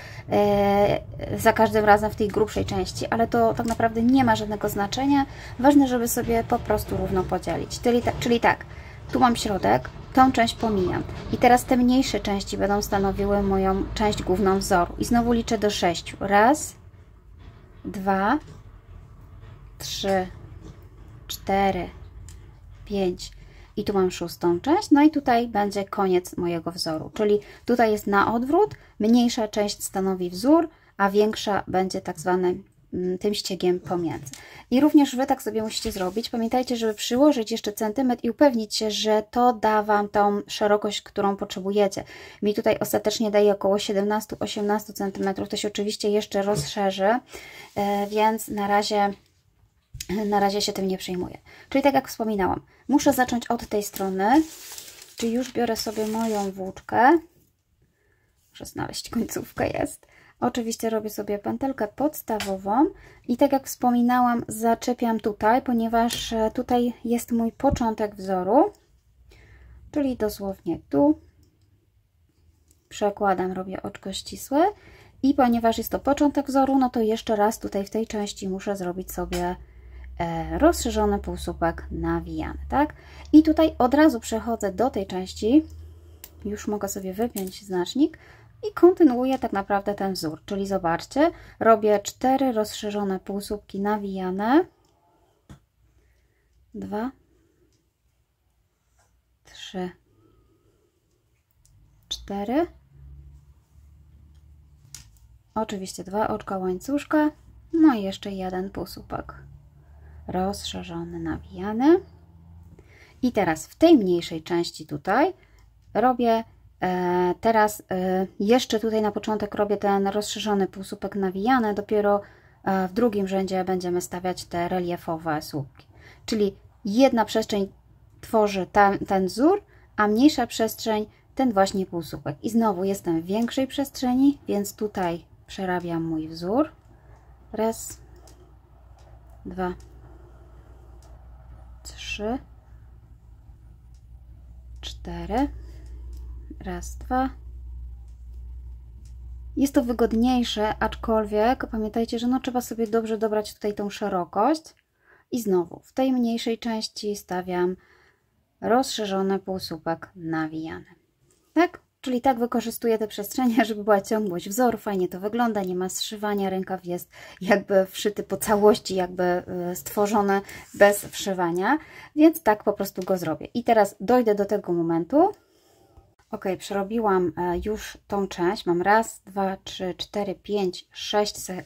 za każdym razem w tej grubszej części, ale to tak naprawdę nie ma żadnego znaczenia. Ważne, żeby sobie po prostu równo podzielić. Czyli tak, tu mam środek, tą część pomijam. I teraz te mniejsze części będą stanowiły moją część główną wzoru. I znowu liczę do 6. Raz, 2, 3, 4, 5. I tu mam 6. część, no i tutaj będzie koniec mojego wzoru. Czyli tutaj jest na odwrót, mniejsza część stanowi wzór, a większa będzie tak zwanym tym ściegiem pomiędzy. I również Wy tak sobie musicie zrobić. Pamiętajcie, żeby przyłożyć jeszcze centymetr i upewnić się, że to da Wam tą szerokość, którą potrzebujecie. Mi tutaj ostatecznie daje około 17-18 cm. To się oczywiście jeszcze rozszerzy, więc na razie się tym nie przejmuję. Czyli tak jak wspominałam, muszę zacząć od tej strony, czyli już biorę sobie moją włóczkę. Muszę znaleźć końcówkę, jest. Oczywiście robię sobie pętelkę podstawową i tak jak wspominałam, zaczepiam tutaj, ponieważ tutaj jest mój początek wzoru, czyli dosłownie tu. Przekładam, robię oczko ścisłe i ponieważ jest to początek wzoru, no to jeszcze raz tutaj w tej części muszę zrobić sobie rozszerzony półsłupek nawijany, tak? I tutaj od razu przechodzę do tej części, już mogę sobie wypiąć znacznik i kontynuuję tak naprawdę ten wzór, czyli zobaczcie, robię 4 rozszerzone półsłupki nawijane, 2, 3, 4, oczywiście 2 oczka łańcuszka, no i jeszcze jeden półsłupek rozszerzony, nawijany. I teraz w tej mniejszej części tutaj robię jeszcze tutaj na początek robię ten rozszerzony półsłupek nawijany, dopiero w drugim rzędzie będziemy stawiać te reliefowe słupki. Czyli jedna przestrzeń tworzy ten wzór, a mniejsza przestrzeń ten właśnie półsłupek. I znowu jestem w większej przestrzeni, więc tutaj przerabiam mój wzór. Raz, 2, 3, 4. Raz, 2. Jest to wygodniejsze, aczkolwiek pamiętajcie, że no trzeba sobie dobrze dobrać tutaj tą szerokość. I znowu w tej mniejszej części stawiam rozszerzony półsłupek nawijany. Tak? Czyli tak wykorzystuję te przestrzenie, żeby była ciągłość wzoru. Fajnie to wygląda, nie ma zszywania, rękaw jest jakby wszyty po całości, jakby stworzony bez wszywania, więc tak po prostu go zrobię. I teraz dojdę do tego momentu, Ok, przerobiłam już tą część. Mam raz, dwa, trzy, cztery, pięć,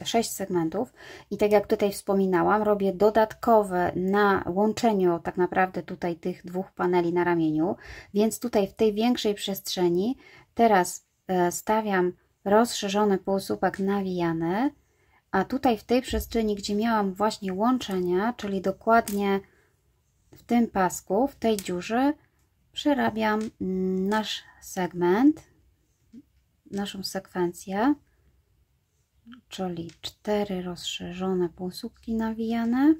sześć segmentów. I tak jak tutaj wspominałam, robię dodatkowe na łączeniu tak naprawdę tutaj tych dwóch paneli na ramieniu. Więc tutaj w tej większej przestrzeni teraz stawiam rozszerzony półsłupek nawijany. A tutaj w tej przestrzeni, gdzie miałam właśnie łączenia, czyli dokładnie w tym pasku, w tej dziurze, przerabiam nasz segment, naszą sekwencję, czyli 4 rozszerzone półsłupki nawijane,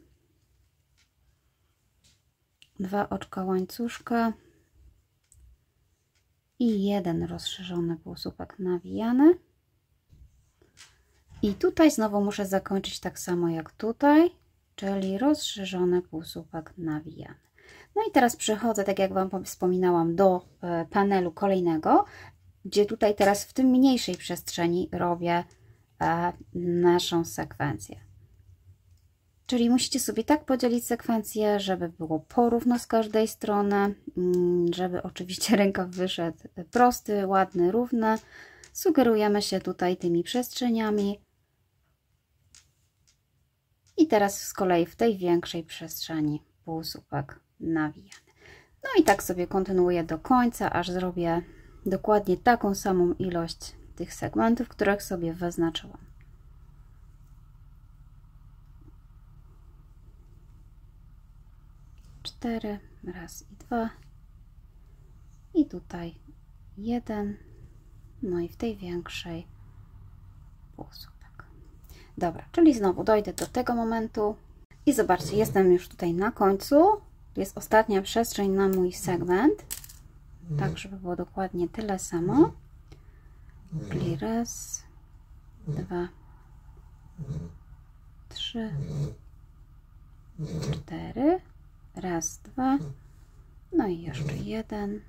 2 oczka łańcuszka i 1 rozszerzony półsłupek nawijany. I tutaj znowu muszę zakończyć tak samo jak tutaj, czyli rozszerzony półsłupek nawijany. No i teraz przechodzę, tak jak Wam wspominałam, do panelu kolejnego, gdzie tutaj teraz w tym mniejszej przestrzeni robię naszą sekwencję. Czyli musicie sobie tak podzielić sekwencję, żeby było porówno z każdej strony, żeby oczywiście rękaw wyszedł prosty, ładny, równy. Sugerujemy się tutaj tymi przestrzeniami. I teraz z kolei w tej większej przestrzeni półsłupek nawijany. No i tak sobie kontynuuję do końca, aż zrobię dokładnie taką samą ilość tych segmentów, których sobie wyznaczyłam. Cztery, raz i dwa. I tutaj 1. No i w tej większej półsłupek. Dobra, czyli znowu dojdę do tego momentu i zobaczcie, jestem już tutaj na końcu. Tu jest ostatnia przestrzeń na mój segment, tak żeby było dokładnie tyle samo. Czyli raz, dwa, trzy, cztery, raz, dwa, no i jeszcze 1.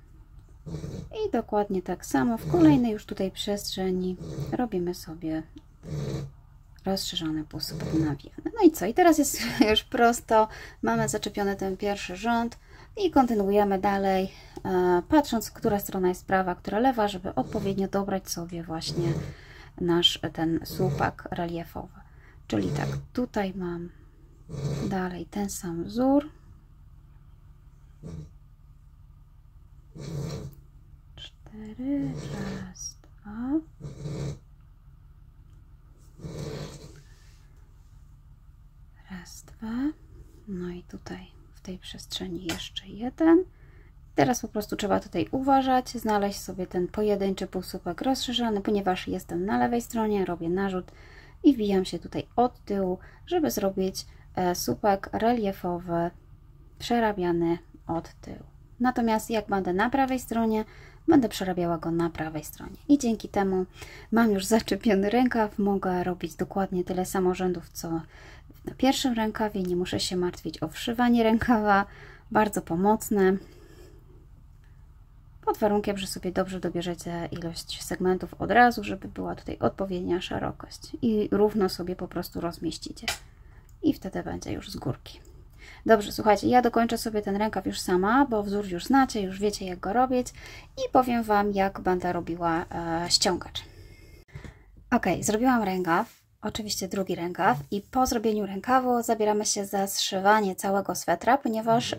I dokładnie tak samo w kolejnej już tutaj przestrzeni robimy sobie rozszerzony półsłupek nawijany. No i co? I teraz jest już prosto. Mamy zaczepiony ten pierwszy rząd i kontynuujemy dalej, patrząc, która strona jest prawa, która lewa, żeby odpowiednio dobrać sobie właśnie nasz ten słupak reliefowy. Czyli tak, tutaj mam dalej ten sam wzór. 4, raz, 2. Raz, 2. No i tutaj w tej przestrzeni jeszcze 1. Teraz po prostu trzeba tutaj uważać, znaleźć sobie ten pojedynczy półsłupek rozszerzony, ponieważ jestem na lewej stronie, robię narzut i wbijam się tutaj od tyłu, żeby zrobić słupek reliefowy przerabiany od tyłu. Natomiast jak będę na prawej stronie, będę przerabiała go na prawej stronie. I dzięki temu mam już zaczepiony rękaw, mogę robić dokładnie tyle samo rzędów, co na pierwszym rękawie. Nie muszę się martwić o wszywanie rękawa. Bardzo pomocne. Pod warunkiem, że sobie dobrze dobierzecie ilość segmentów od razu, żeby była tutaj odpowiednia szerokość. I równo sobie po prostu rozmieścicie. I wtedy będzie już z górki. Dobrze, słuchajcie, ja dokończę sobie ten rękaw już sama, bo wzór już znacie, już wiecie jak go robić i powiem Wam, jak będę robiła ściągacz. Ok, zrobiłam rękaw, oczywiście drugi rękaw i po zrobieniu rękawu zabieramy się za zszywanie całego swetra, ponieważ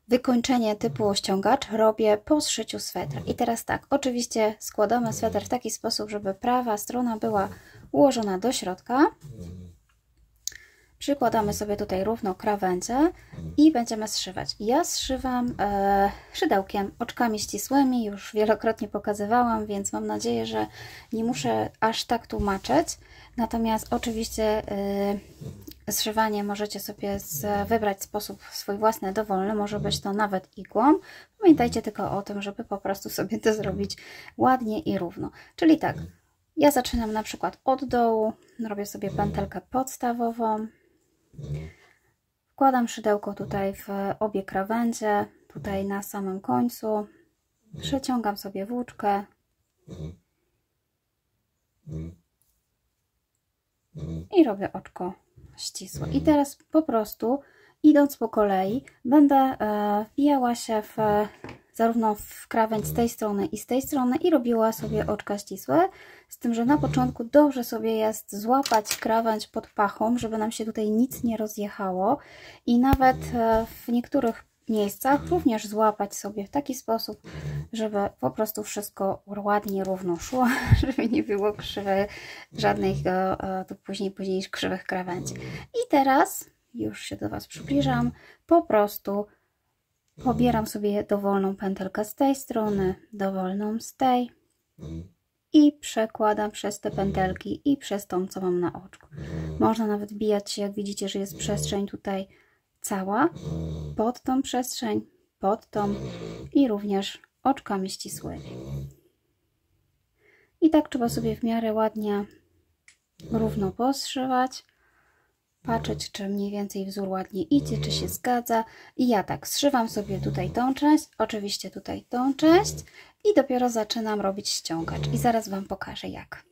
wykończenie typu ściągacz robię po zszyciu swetra. I teraz tak, oczywiście składamy sweter w taki sposób, żeby prawa strona była ułożona do środka. Przykładamy sobie tutaj równo krawędzie i będziemy zszywać. Ja zszywam szydełkiem, oczkami ścisłymi, już wielokrotnie pokazywałam, więc mam nadzieję, że nie muszę aż tak tłumaczyć. Natomiast oczywiście zszywanie możecie sobie wybrać sposób swój własny, dowolny, może być to nawet igłą. Pamiętajcie tylko o tym, żeby po prostu sobie to zrobić ładnie i równo. Czyli tak, ja zaczynam na przykład od dołu, robię sobie pętelkę podstawową. Wkładam szydełko tutaj w obie krawędzie, tutaj na samym końcu, przeciągam sobie włóczkę i robię oczko ścisłe. I teraz po prostu, idąc po kolei, będę wbijała się w zarówno w krawędź z tej strony i z tej strony i robiła sobie oczka ścisłe, z tym, że na początku dobrze sobie jest złapać krawędź pod pachą, żeby nam się tutaj nic nie rozjechało i nawet w niektórych miejscach również złapać sobie w taki sposób, żeby po prostu wszystko ładnie, równo szło, żeby nie było krzywych, żadnych tu później krzywych krawędzi. I teraz już się do Was przybliżam, po prostu pobieram sobie dowolną pętelkę z tej strony, dowolną z tej i przekładam przez te pętelki i przez tą, co mam na oczku. Można nawet bijać się, jak widzicie, że jest przestrzeń tutaj cała, pod tą przestrzeń, pod tą i również oczkami ścisłymi. I tak trzeba sobie w miarę ładnie, równo poszywać, patrzeć, czy mniej więcej wzór ładnie idzie, czy się zgadza. I ja tak zszywam sobie tutaj tą część, oczywiście tutaj tą część i dopiero zaczynam robić ściągacz. I zaraz Wam pokażę jak.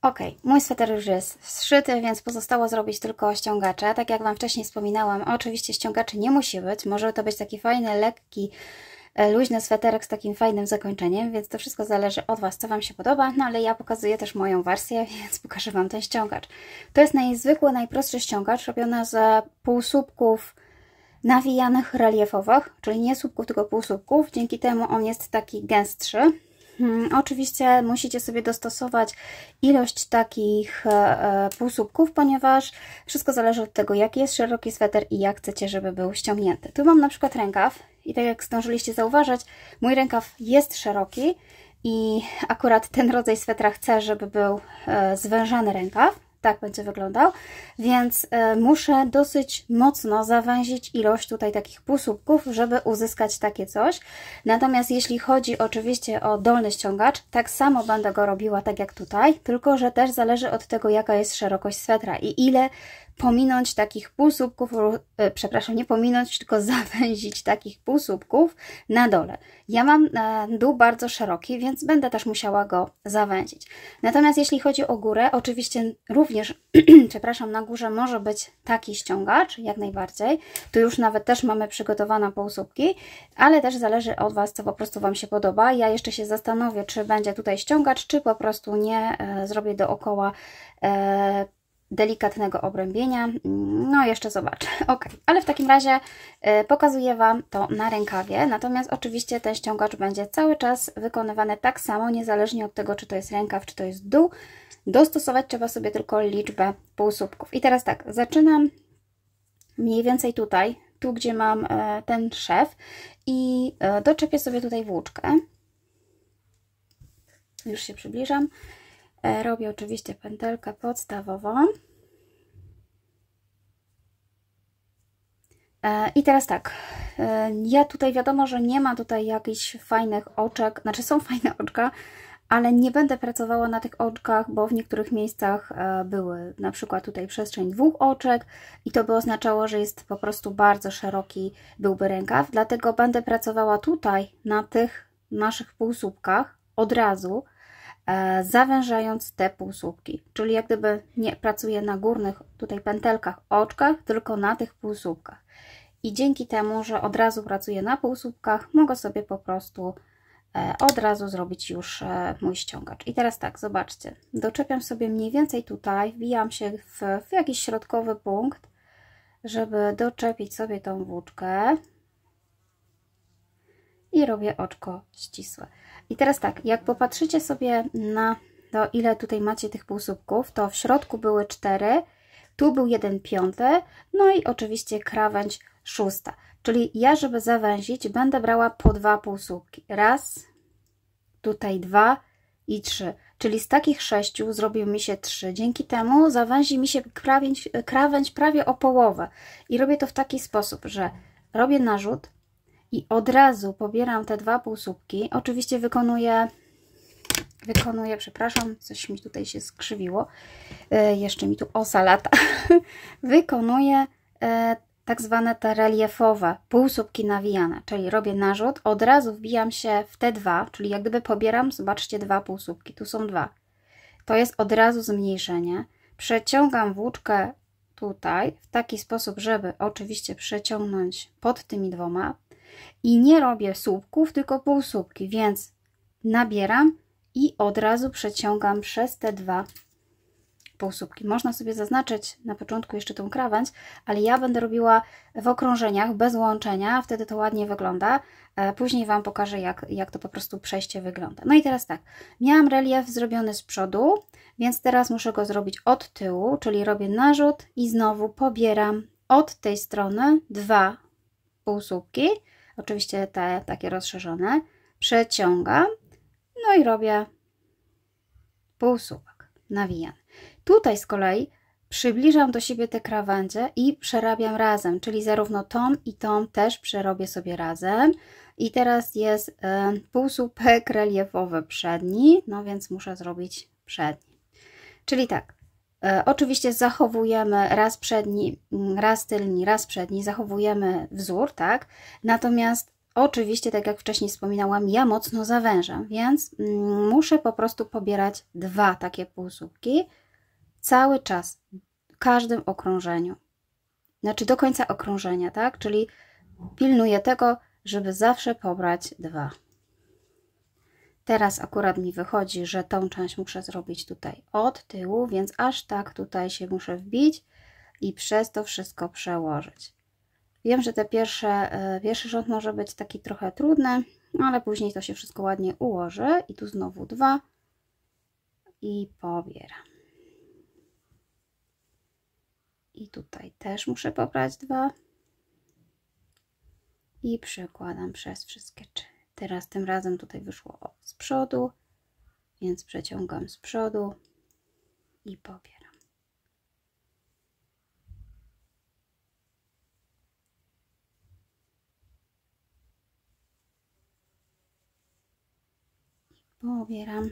Ok, mój sweter już jest zszyty, więc pozostało zrobić tylko ściągacze. Tak jak Wam wcześniej wspominałam, oczywiście ściągaczy nie musi być. Może to być taki fajny, lekki, luźny sweterek z takim fajnym zakończeniem, więc to wszystko zależy od Was, co Wam się podoba. No ale ja pokazuję też moją wersję, więc pokażę Wam ten ściągacz. To jest najzwykły, najprostszy ściągacz, robiony z półsłupków nawijanych reliefowych, czyli nie słupków, tylko półsłupków. Dzięki temu on jest taki gęstszy. Oczywiście musicie sobie dostosować ilość takich półsłupków, ponieważ wszystko zależy od tego, jaki jest szeroki sweter i jak chcecie, żeby był ściągnięty. Tu mam na przykład rękaw i tak jak zdążyliście zauważyć, mój rękaw jest szeroki i akurat ten rodzaj swetra chcę, żeby był zwężany rękaw. Tak będzie wyglądał, więc muszę dosyć mocno zawęzić ilość tutaj takich półsłupków, żeby uzyskać takie coś. Natomiast jeśli chodzi oczywiście o dolny ściągacz, tak samo będę go robiła tak jak tutaj, tylko że też zależy od tego, jaka jest szerokość swetra i ile pominąć takich półsłupków, przepraszam, nie pominąć, tylko zawęzić takich półsłupków na dole. Ja mam dół bardzo szeroki, więc będę też musiała go zawęzić. Natomiast jeśli chodzi o górę, oczywiście również, przepraszam, na górze może być taki ściągacz, jak najbardziej. Tu już nawet też mamy przygotowane półsłupki, ale też zależy od Was, co po prostu Wam się podoba. Ja jeszcze się zastanowię, czy będzie tutaj ściągacz, czy po prostu nie zrobię dookoła delikatnego obrębienia. No jeszcze zobaczę. Ok, ale w takim razie pokazuję Wam to na rękawie. Natomiast oczywiście ten ściągacz będzie cały czas wykonywany tak samo, niezależnie od tego, czy to jest rękaw, czy to jest dół. Dostosować trzeba sobie tylko liczbę półsłupków. I teraz tak, zaczynam mniej więcej tutaj, tu gdzie mam ten szef i doczepię sobie tutaj włóczkę. Już się przybliżam. Robię oczywiście pętelkę podstawową. I teraz tak, ja tutaj wiadomo, że nie ma tutaj jakichś fajnych oczek, znaczy są fajne oczka, ale nie będę pracowała na tych oczkach, bo w niektórych miejscach były na przykład tutaj przestrzeń 2 oczek i to by oznaczało, że jest po prostu bardzo szeroki byłby rękaw, dlatego będę pracowała tutaj na tych naszych półsłupkach od razu, zawężając te półsłupki, czyli jak gdyby nie pracuję na górnych tutaj pętelkach, oczkach, tylko na tych półsłupkach. I dzięki temu, że od razu pracuję na półsłupkach, mogę sobie po prostu od razu zrobić już mój ściągacz. I teraz tak, zobaczcie, doczepiam sobie mniej więcej tutaj, wbijam się w jakiś środkowy punkt, żeby doczepić sobie tą włóczkę i robię oczko ścisłe. I teraz tak, jak popatrzycie sobie na to, ile tutaj macie tych półsłupków, to w środku były 4, tu był 1/5, no i oczywiście krawędź 6. Czyli ja, żeby zawęzić, będę brała po 2 półsłupki. Raz, tutaj 2 i 3. Czyli z takich 6 zrobił mi się 3. Dzięki temu zawęzi mi się krawędź prawie o połowę. I robię to w taki sposób, że robię narzut i od razu pobieram te 2 półsłupki. Oczywiście wykonuję, przepraszam, coś mi tutaj się skrzywiło. Jeszcze mi tu osa lata. Wykonuję tak zwane te reliefowe półsłupki nawijane, czyli robię narzut, od razu wbijam się w te 2, czyli jak gdyby pobieram, zobaczcie, 2 półsłupki, tu są 2. To jest od razu zmniejszenie. Przeciągam włóczkę tutaj w taki sposób, żeby oczywiście przeciągnąć pod tymi 2. I nie robię słupków, tylko półsłupki, więc nabieram i od razu przeciągam przez te 2 półsłupki. Można sobie zaznaczyć na początku jeszcze tą krawędź, ale ja będę robiła w okrążeniach, bez łączenia, wtedy to ładnie wygląda. Później Wam pokażę, jak to po prostu przejście wygląda. No i teraz tak, miałam relief zrobiony z przodu, więc teraz muszę go zrobić od tyłu, czyli robię narzut i znowu pobieram od tej strony 2 półsłupki, oczywiście te takie rozszerzone, przeciągam, no i robię półsłupek nawijany. Tutaj z kolei przybliżam do siebie te krawędzie i przerabiam razem, czyli zarówno tą i tą też przerobię sobie razem. I teraz jest półsłupek reliefowy przedni, no więc muszę zrobić przedni. Czyli tak, oczywiście zachowujemy raz przedni, raz tylni, raz przedni, zachowujemy wzór, tak? Natomiast oczywiście, tak jak wcześniej wspominałam, ja mocno zawężam, więc muszę po prostu pobierać 2 takie półsłupki cały czas, w każdym okrążeniu. Znaczy do końca okrążenia, tak? Czyli pilnuję tego, żeby zawsze pobrać 2. Teraz akurat mi wychodzi, że tą część muszę zrobić tutaj od tyłu, więc aż tak tutaj się muszę wbić i przez to wszystko przełożyć. Wiem, że te pierwszy rząd może być taki trochę trudny, ale później to się wszystko ładnie ułoży. I tu znowu 2 i pobieram. I tutaj też muszę pobrać 2 i przekładam przez wszystkie 3. Teraz tym razem tutaj wyszło z przodu, więc przeciągam z przodu i pobieram. Pobieram.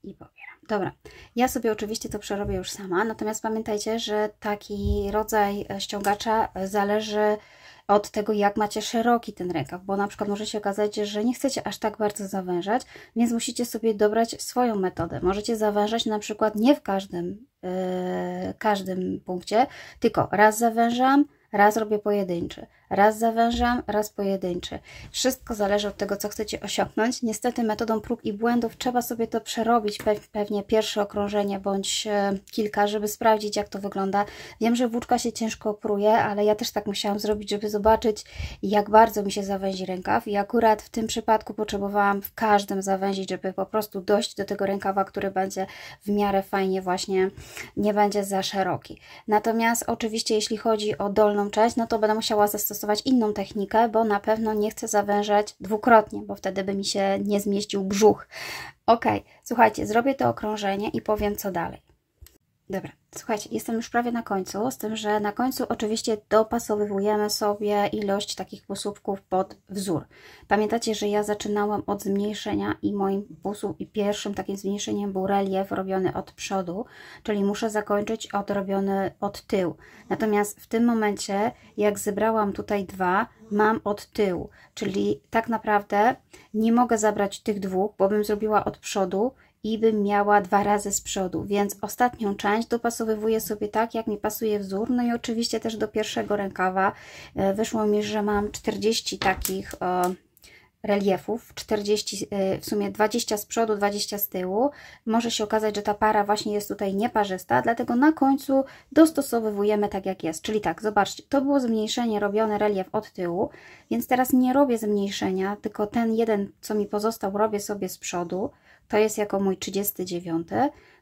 I pobieram. Dobra, ja sobie oczywiście to przerobię już sama, natomiast pamiętajcie, że taki rodzaj ściągacza zależy od tego, jak macie szeroki ten rękaw, bo na przykład może się okazać, że nie chcecie aż tak bardzo zawężać, więc musicie sobie dobrać swoją metodę. Możecie zawężać na przykład nie w każdym punkcie, tylko raz zawężam, raz robię pojedynczy, raz zawężam, raz pojedynczy. Wszystko zależy od tego, co chcecie osiągnąć. Niestety metodą prób i błędów trzeba sobie to przerobić, pewnie pierwsze okrążenie bądź kilka, żeby sprawdzić, jak to wygląda. Wiem, że włóczka się ciężko pruje, ale ja też tak musiałam zrobić, żeby zobaczyć, jak bardzo mi się zawęzi rękaw i akurat w tym przypadku potrzebowałam w każdym zawęzić, żeby po prostu dojść do tego rękawa, który będzie w miarę fajnie właśnie, nie będzie za szeroki. Natomiast oczywiście jeśli chodzi o dolną część, no to będę musiała zastosować inną technikę, bo na pewno nie chcę zawężać dwukrotnie, bo wtedy by mi się nie zmieścił brzuch. Ok, słuchajcie, zrobię to okrążenie i powiem, co dalej. Dobra, słuchajcie, jestem już prawie na końcu, z tym, że na końcu oczywiście dopasowujemy sobie ilość takich półsłupków pod wzór. Pamiętacie, że ja zaczynałam od zmniejszenia i moim pierwszym takim zmniejszeniem był relief robiony od przodu, czyli muszę zakończyć robiony od tyłu. Natomiast w tym momencie, jak zebrałam tutaj 2, mam od tyłu, czyli tak naprawdę nie mogę zabrać tych 2, bo bym zrobiła od przodu i bym miała 2 razy z przodu, więc ostatnią część dopasowywuję sobie tak, jak mi pasuje wzór. No i oczywiście też do pierwszego rękawa wyszło mi, że mam 40 takich reliefów, 40, w sumie 20 z przodu, 20 z tyłu. Może się okazać, że ta para właśnie jest tutaj nieparzysta, dlatego na końcu dostosowujemy tak, jak jest. Czyli tak, zobaczcie, to było zmniejszenie robione relief od tyłu, więc teraz nie robię zmniejszenia, tylko ten jeden, co mi pozostał, robię sobie z przodu. To jest jako mój 39.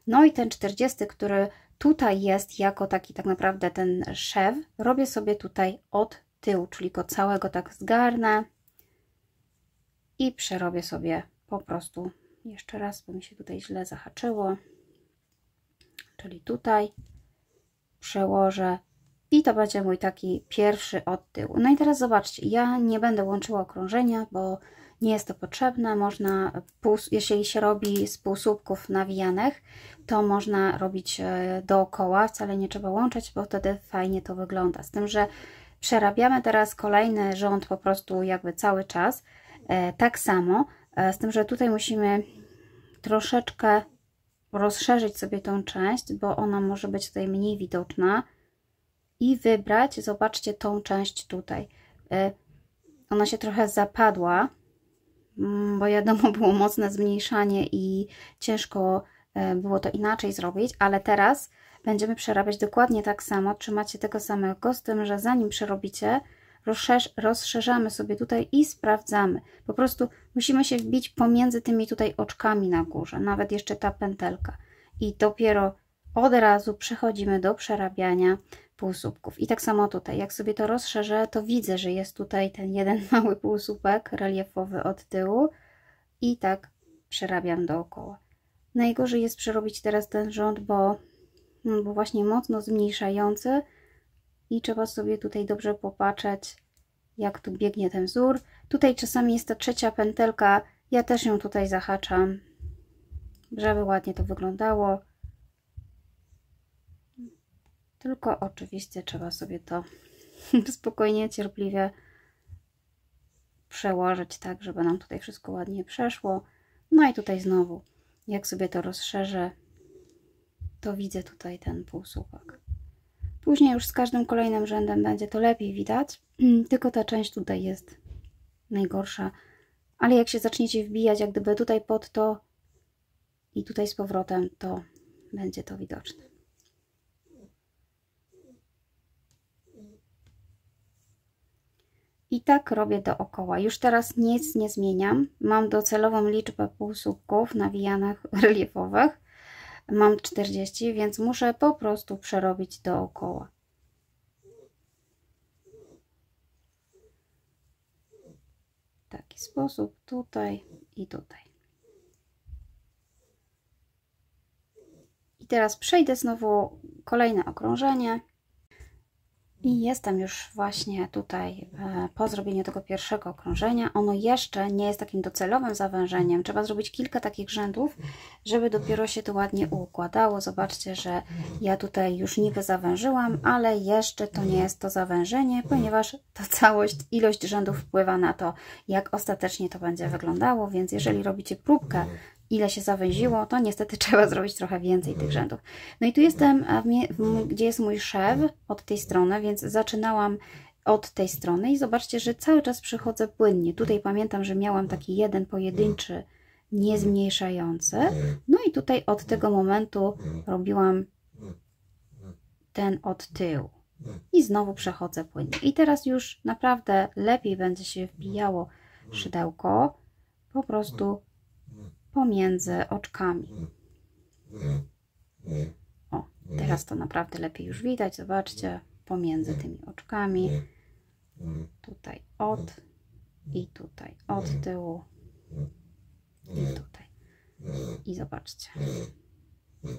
No i ten 40, który tutaj jest jako taki tak naprawdę ten szef, robię sobie tutaj od tyłu, czyli go całego tak zgarnę i przerobię sobie po prostu jeszcze raz, bo mi się tutaj źle zahaczyło. Czyli tutaj przełożę i to będzie mój taki pierwszy od tyłu. No i teraz zobaczcie, ja nie będę łączyła okrążenia, bo nie jest to potrzebne. Można, jeśli się robi z półsłupków nawijanych, to można robić dookoła, wcale nie trzeba łączyć, bo wtedy fajnie to wygląda. Z tym, że przerabiamy teraz kolejny rząd po prostu jakby cały czas, tak samo, z tym, że tutaj musimy troszeczkę rozszerzyć sobie tą część, bo ona może być tutaj mniej widoczna i wybrać, zobaczcie tą część tutaj. Ona się trochę zapadła, bo wiadomo, było mocne zmniejszanie i ciężko było to inaczej zrobić, ale teraz będziemy przerabiać dokładnie tak samo, trzymacie tego samego, z tym, że zanim przerobicie, rozszerzamy sobie tutaj i sprawdzamy. Po prostu musimy się wbić pomiędzy tymi tutaj oczkami na górze, nawet jeszcze ta pętelka. I dopiero od razu przechodzimy do przerabiania półsłupków. I tak samo tutaj, jak sobie to rozszerzę, to widzę, że jest tutaj ten jeden mały półsłupek reliefowy od tyłu i tak przerabiam dookoła. Najgorzej jest przerobić teraz ten rząd, bo właśnie mocno zmniejszający i trzeba sobie tutaj dobrze popatrzeć, jak tu biegnie ten wzór. Tutaj czasami jest ta trzecia pętelka, ja też ją tutaj zahaczam, żeby ładnie to wyglądało. Tylko oczywiście trzeba sobie to spokojnie, cierpliwie przełożyć tak, żeby nam tutaj wszystko ładnie przeszło. No i tutaj znowu, jak sobie to rozszerzę, to widzę tutaj ten półsłupek. Później już z każdym kolejnym rzędem będzie to lepiej widać, tylko ta część tutaj jest najgorsza. Ale jak się zaczniecie wbijać jak gdyby tutaj pod to i tutaj z powrotem, to będzie to widoczne. I tak robię dookoła. Już teraz nic nie zmieniam. Mam docelową liczbę półsłupków nawijanych reliefowych. Mam 40, więc muszę po prostu przerobić dookoła. W taki sposób tutaj i tutaj. I teraz przejdę znowu kolejne okrążenie. I jestem już właśnie tutaj po zrobieniu tego pierwszego okrążenia. Ono jeszcze nie jest takim docelowym zawężeniem. Trzeba zrobić kilka takich rzędów, żeby dopiero się to ładnie układało. Zobaczcie, że ja tutaj już niby zawężyłam, ale jeszcze to nie jest to zawężenie, ponieważ ta ilość rzędów wpływa na to, jak ostatecznie to będzie wyglądało. Więc jeżeli robicie próbkę, ile się zawęziło, to niestety trzeba zrobić trochę więcej tych rzędów. No i tu jestem, gdzie jest mój szef od tej strony, więc zaczynałam od tej strony i zobaczcie, że cały czas przechodzę płynnie. Tutaj pamiętam, że miałam taki jeden pojedynczy, niezmniejszający. No i tutaj od tego momentu robiłam ten od tyłu. I znowu przechodzę płynnie. I teraz już naprawdę lepiej będzie się wbijało szydełko po prostu pomiędzy oczkami. O, teraz to naprawdę lepiej już widać. Zobaczcie, pomiędzy tymi oczkami. Tutaj od i tutaj od tyłu i tutaj. I zobaczcie.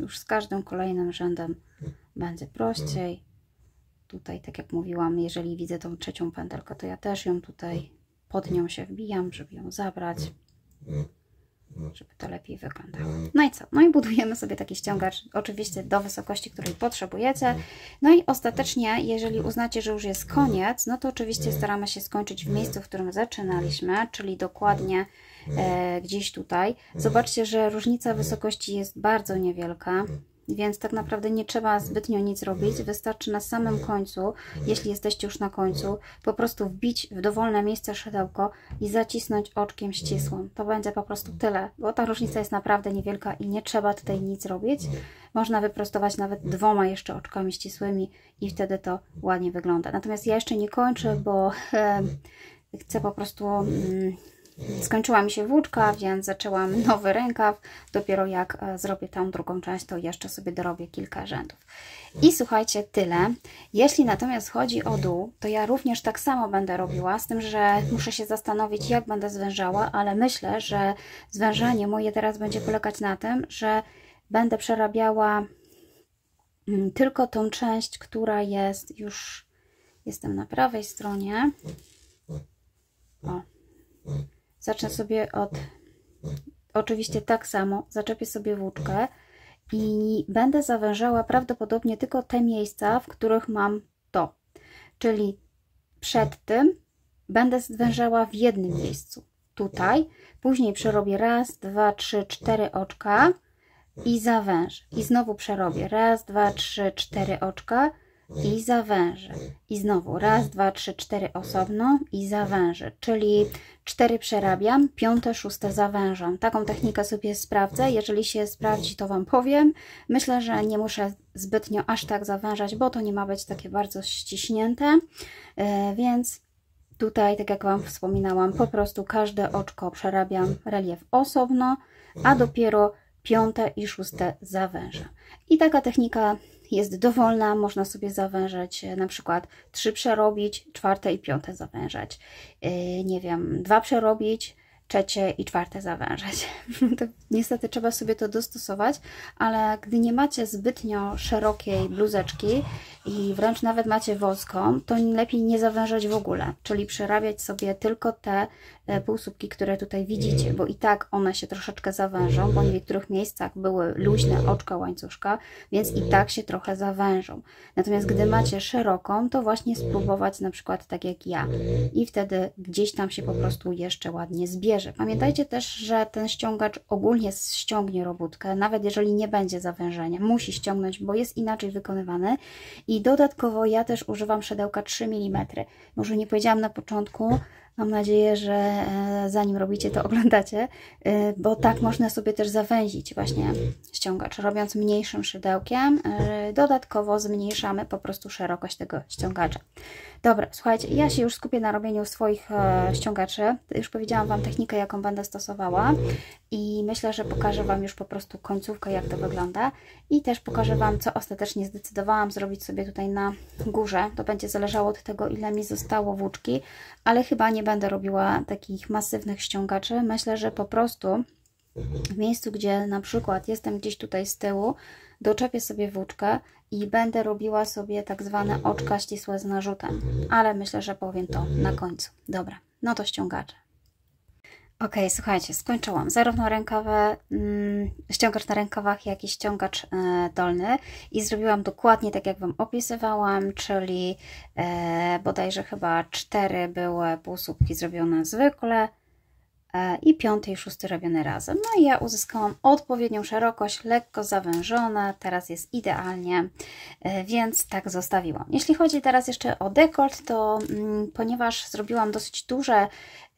Już z każdym kolejnym rzędem będzie prościej. Tutaj, tak jak mówiłam, jeżeli widzę tą trzecią pętelkę, to ja też ją tutaj pod nią się wbijam, żeby ją zabrać, żeby to lepiej wyglądało. No i co? No i budujemy sobie taki ściągacz, oczywiście do wysokości, której potrzebujecie. No i ostatecznie, jeżeli uznacie, że już jest koniec, no to oczywiście staramy się skończyć w miejscu, w którym zaczynaliśmy, czyli dokładnie gdzieś tutaj. Zobaczcie, że różnica wysokości jest bardzo niewielka, więc tak naprawdę nie trzeba zbytnio nic robić. Wystarczy na samym końcu, jeśli jesteście już na końcu, po prostu wbić w dowolne miejsce szydełko i zacisnąć oczkiem ścisłym. To będzie po prostu tyle, bo ta różnica jest naprawdę niewielka i nie trzeba tutaj nic robić. Można wyprostować nawet dwoma jeszcze oczkami ścisłymi i wtedy to ładnie wygląda. Natomiast ja jeszcze nie kończę, bo chcę po prostu... Skończyła mi się włóczka, więc zaczęłam nowy rękaw. Dopiero jak zrobię tą drugą część, to jeszcze sobie dorobię kilka rzędów. I słuchajcie, tyle. Jeśli natomiast chodzi o dół, to ja również tak samo będę robiła, z tym, że muszę się zastanowić, jak będę zwężała, ale myślę, że zwężanie moje teraz będzie polegać na tym, że będę przerabiała tylko tą część, która jest już... Jestem na prawej stronie. O. Zacznę sobie od, oczywiście tak samo, zaczepię sobie włóczkę i będę zawężała prawdopodobnie tylko te miejsca, w których mam to. Czyli przed tym będę zwężała w jednym miejscu, tutaj, później przerobię raz, dwa, trzy, cztery oczka i zawężę. I znowu przerobię raz, dwa, trzy, cztery oczka i zawężę. I znowu raz, dwa, trzy, cztery osobno i zawężę. Czyli 4 przerabiam, 5., 6. zawężam. Taką technikę sobie sprawdzę. Jeżeli się sprawdzi, to Wam powiem. Myślę, że nie muszę zbytnio aż tak zawężać, bo to nie ma być takie bardzo ściśnięte. Więc tutaj, tak jak Wam wspominałam, po prostu każde oczko przerabiam relief osobno, a dopiero 5. i 6. zawęża. I taka technika jest dowolna, można sobie zawężyć, na przykład 3 przerobić, 4. i 5. zawężać. Nie wiem, 2 przerobić, 3. i 4. zawężać. To niestety trzeba sobie to dostosować, ale gdy nie macie zbytnio szerokiej bluzeczki i wręcz nawet macie wąską, to lepiej nie zawężać w ogóle, czyli przerabiać sobie tylko te półsłupki, które tutaj widzicie, bo i tak one się troszeczkę zawężą, bo w niektórych miejscach były luźne oczka łańcuszka, więc i tak się trochę zawężą. Natomiast gdy macie szeroką, to właśnie spróbować na przykład tak jak ja i wtedy gdzieś tam się po prostu jeszcze ładnie zbierze. Pamiętajcie też, że ten ściągacz ogólnie ściągnie robótkę, nawet jeżeli nie będzie zawężenia, musi ściągnąć, bo jest inaczej wykonywany. I dodatkowo ja też używam szydełka 3 mm. Może nie powiedziałam na początku, mam nadzieję, że zanim robicie, to oglądacie, bo tak można sobie też zawęzić właśnie ściągacz, robiąc mniejszym szydełkiem. Dodatkowo zmniejszamy po prostu szerokość tego ściągacza. Dobra, słuchajcie, ja się już skupię na robieniu swoich ściągaczy. Już powiedziałam Wam technikę, jaką będę stosowała i myślę, że pokażę Wam już po prostu końcówkę, jak to wygląda i też pokażę Wam, co ostatecznie zdecydowałam zrobić sobie tutaj na górze. To będzie zależało od tego, ile mi zostało włóczki, ale chyba nie będę robiła takich masywnych ściągaczy. Myślę, że po prostu w miejscu, gdzie na przykład jestem gdzieś tutaj z tyłu, doczepię sobie włóczkę i będę robiła sobie tak zwane oczka ścisłe z narzutem, ale myślę, że powiem to na końcu. Dobra, no to ściągacze. Ok, słuchajcie, skończyłam zarówno rękawy, ściągacz na rękawach, jak i ściągacz dolny i zrobiłam dokładnie tak, jak Wam opisywałam, czyli bodajże chyba 4 były półsłupki zrobione zwykle, i 5. i 6. robione razem. No i ja uzyskałam odpowiednią szerokość, lekko zawężone, teraz jest idealnie, więc tak zostawiłam. Jeśli chodzi teraz jeszcze o dekolt, to ponieważ zrobiłam dosyć duże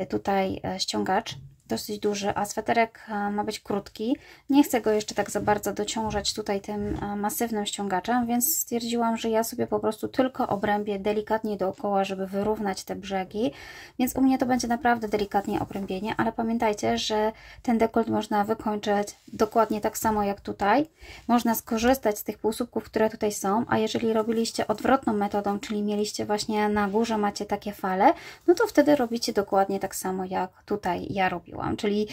tutaj ściągacz, dosyć duży, a sweterek ma być krótki, nie chcę go jeszcze tak za bardzo dociążać tutaj tym masywnym ściągaczem, więc stwierdziłam, że ja sobie po prostu tylko obrębię delikatnie dookoła, żeby wyrównać te brzegi, więc u mnie to będzie naprawdę delikatnie obrębienie, ale pamiętajcie, że ten dekolt można wykończyć dokładnie tak samo jak tutaj. Można skorzystać z tych półsłupków, które tutaj są, a jeżeli robiliście odwrotną metodą, czyli mieliście właśnie na górze, macie takie fale, no to wtedy robicie dokładnie tak samo jak tutaj ja robiłam. Czyli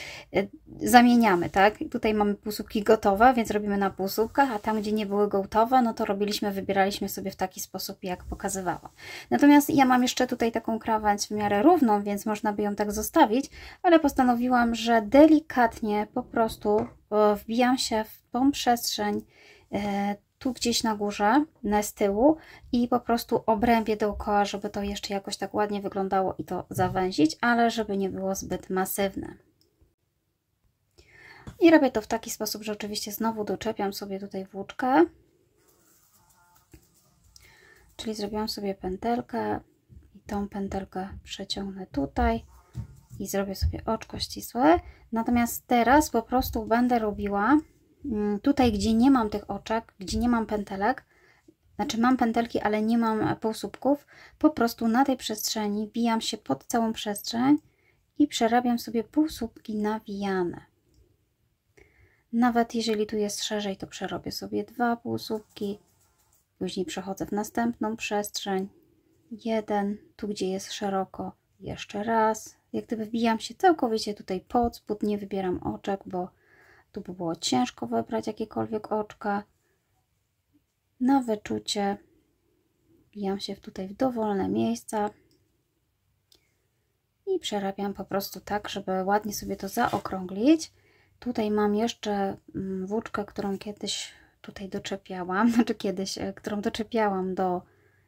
zamieniamy, tak? Tutaj mamy półsłupki gotowe, więc robimy na półsłupkach, a tam, gdzie nie były gotowe, no to wybieraliśmy sobie w taki sposób, jak pokazywałam. Natomiast ja mam jeszcze tutaj taką krawędź w miarę równą, więc można by ją tak zostawić, ale postanowiłam, że delikatnie po prostu wbijam się w tą przestrzeń tu gdzieś na górze, z tyłu i po prostu obrębię dookoła, żeby to jeszcze jakoś tak ładnie wyglądało i to zawęzić, ale żeby nie było zbyt masywne. I robię to w taki sposób, że oczywiście znowu doczepiam sobie tutaj włóczkę, czyli zrobiłam sobie pętelkę i tą pętelkę przeciągnę tutaj i zrobię sobie oczko ścisłe. Natomiast teraz po prostu będę robiła tutaj, gdzie nie mam tych oczek, gdzie nie mam pętelek, znaczy mam pętelki, ale nie mam półsłupków, po prostu na tej przestrzeni wbijam się pod całą przestrzeń i przerabiam sobie półsłupki nawijane. Nawet jeżeli tu jest szerzej, to przerobię sobie 2 półsłupki, później przechodzę w następną przestrzeń, 1, tu gdzie jest szeroko, jeszcze raz. Jak gdyby wbijam się całkowicie tutaj pod spód, nie wybieram oczek, bo tu by było ciężko wybrać jakiekolwiek oczka. Na wyczucie wbijam się tutaj w dowolne miejsca i przerabiam po prostu tak, żeby ładnie sobie to zaokrąglić. Tutaj mam jeszcze włóczkę, którą kiedyś tutaj doczepiałam, którą doczepiałam do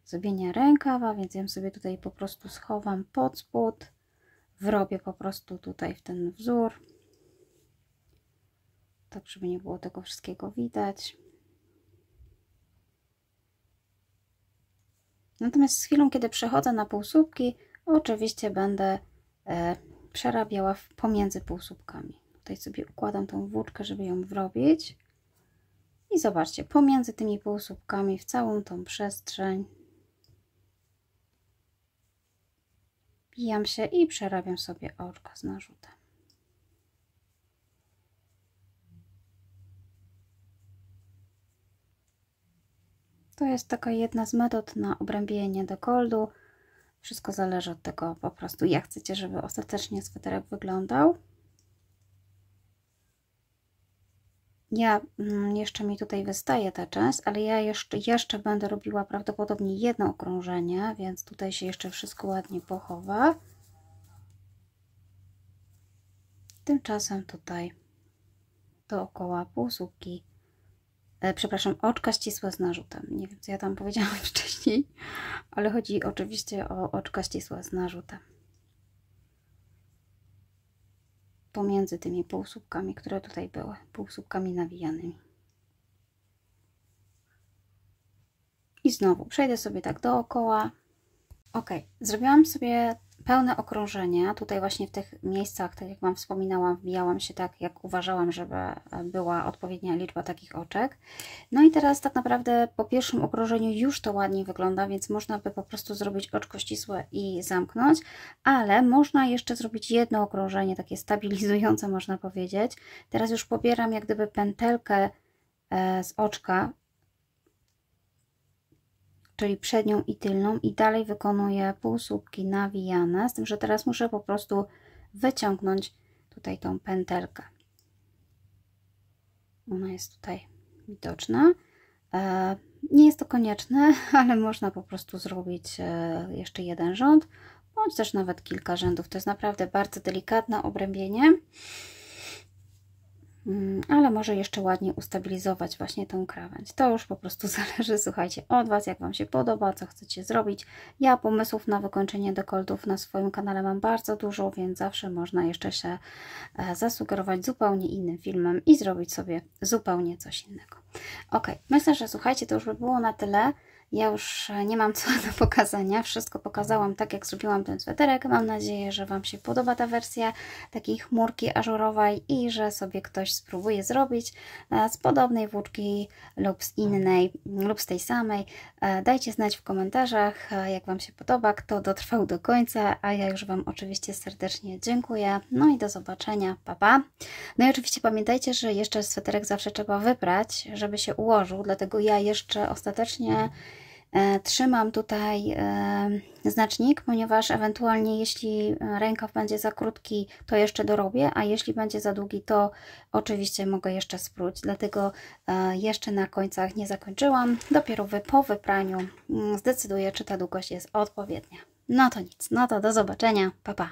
zrobienia rękawa, więc ją sobie tutaj po prostu schowam pod spód, wrobię po prostu tutaj w ten wzór, tak żeby nie było tego wszystkiego widać. Natomiast z chwilą, kiedy przechodzę na półsłupki, oczywiście będę przerabiała pomiędzy półsłupkami. Tutaj sobie układam tą włóczkę, żeby ją wrobić. I zobaczcie, pomiędzy tymi półsłupkami w całą tą przestrzeń wbijam się i przerabiam sobie oczka z narzutem. To jest taka jedna z metod na obrębienie dekoldu. Wszystko zależy od tego po prostu, jak chcecie, żeby ostatecznie sweterek wyglądał. Jeszcze mi tutaj wystaje ta część, ale ja jeszcze będę robiła prawdopodobnie jedno okrążenie, więc tutaj się jeszcze wszystko ładnie pochowa. Tymczasem tutaj dookoła półsłupki, przepraszam, oczka ścisłe z narzutem. Nie wiem, co ja tam powiedziałam wcześniej, ale chodzi oczywiście o oczka ścisłe z narzutem. Pomiędzy tymi półsłupkami, które tutaj były, półsłupkami nawijanymi. I znowu przejdę sobie tak dookoła. Ok, zrobiłam sobie pełne okrążenie. Tutaj właśnie w tych miejscach, tak jak Wam wspominałam, wbijałam się tak, jak uważałam, żeby była odpowiednia liczba takich oczek. No i teraz tak naprawdę po pierwszym okrążeniu już to ładnie wygląda, więc można by po prostu zrobić oczko ścisłe i zamknąć, ale można jeszcze zrobić jedno okrążenie, takie stabilizujące, można powiedzieć. Teraz już pobieram jak gdyby pętelkę z oczka, czyli przednią i tylną, i dalej wykonuję półsłupki nawijane, z tym, że teraz muszę po prostu wyciągnąć tutaj tą pętelkę. Ona jest tutaj widoczna. Nie jest to konieczne, ale można po prostu zrobić jeszcze jeden rząd, bądź też nawet kilka rzędów. To jest naprawdę bardzo delikatne obrębienie, ale może jeszcze ładnie ustabilizować właśnie tą krawędź. To już po prostu zależy, słuchajcie, od Was, jak Wam się podoba, co chcecie zrobić. Ja pomysłów na wykończenie dekoltów na swoim kanale mam bardzo dużo, więc zawsze można jeszcze się zasugerować zupełnie innym filmem i zrobić sobie zupełnie coś innego. Ok, myślę, że słuchajcie, to już by było na tyle. Ja już nie mam co do pokazania, wszystko pokazałam tak, jak zrobiłam ten sweterek. Mam nadzieję, że Wam się podoba ta wersja takiej chmurki ażurowej i że sobie ktoś spróbuje zrobić z podobnej włóczki lub z innej, lub z tej samej. Dajcie znać w komentarzach, jak Wam się podoba, kto dotrwał do końca, a ja już Wam oczywiście serdecznie dziękuję. No i do zobaczenia, pa pa! No i oczywiście pamiętajcie, że jeszcze sweterek zawsze trzeba wyprać, żeby się ułożył, dlatego ja jeszcze ostatecznie trzymam tutaj znacznik, ponieważ ewentualnie jeśli rękaw będzie za krótki, to jeszcze dorobię, a jeśli będzie za długi, to oczywiście mogę jeszcze spróć, dlatego jeszcze na końcach nie zakończyłam. Dopiero po wypraniu zdecyduję, czy ta długość jest odpowiednia. No to nic, no to do zobaczenia, pa pa!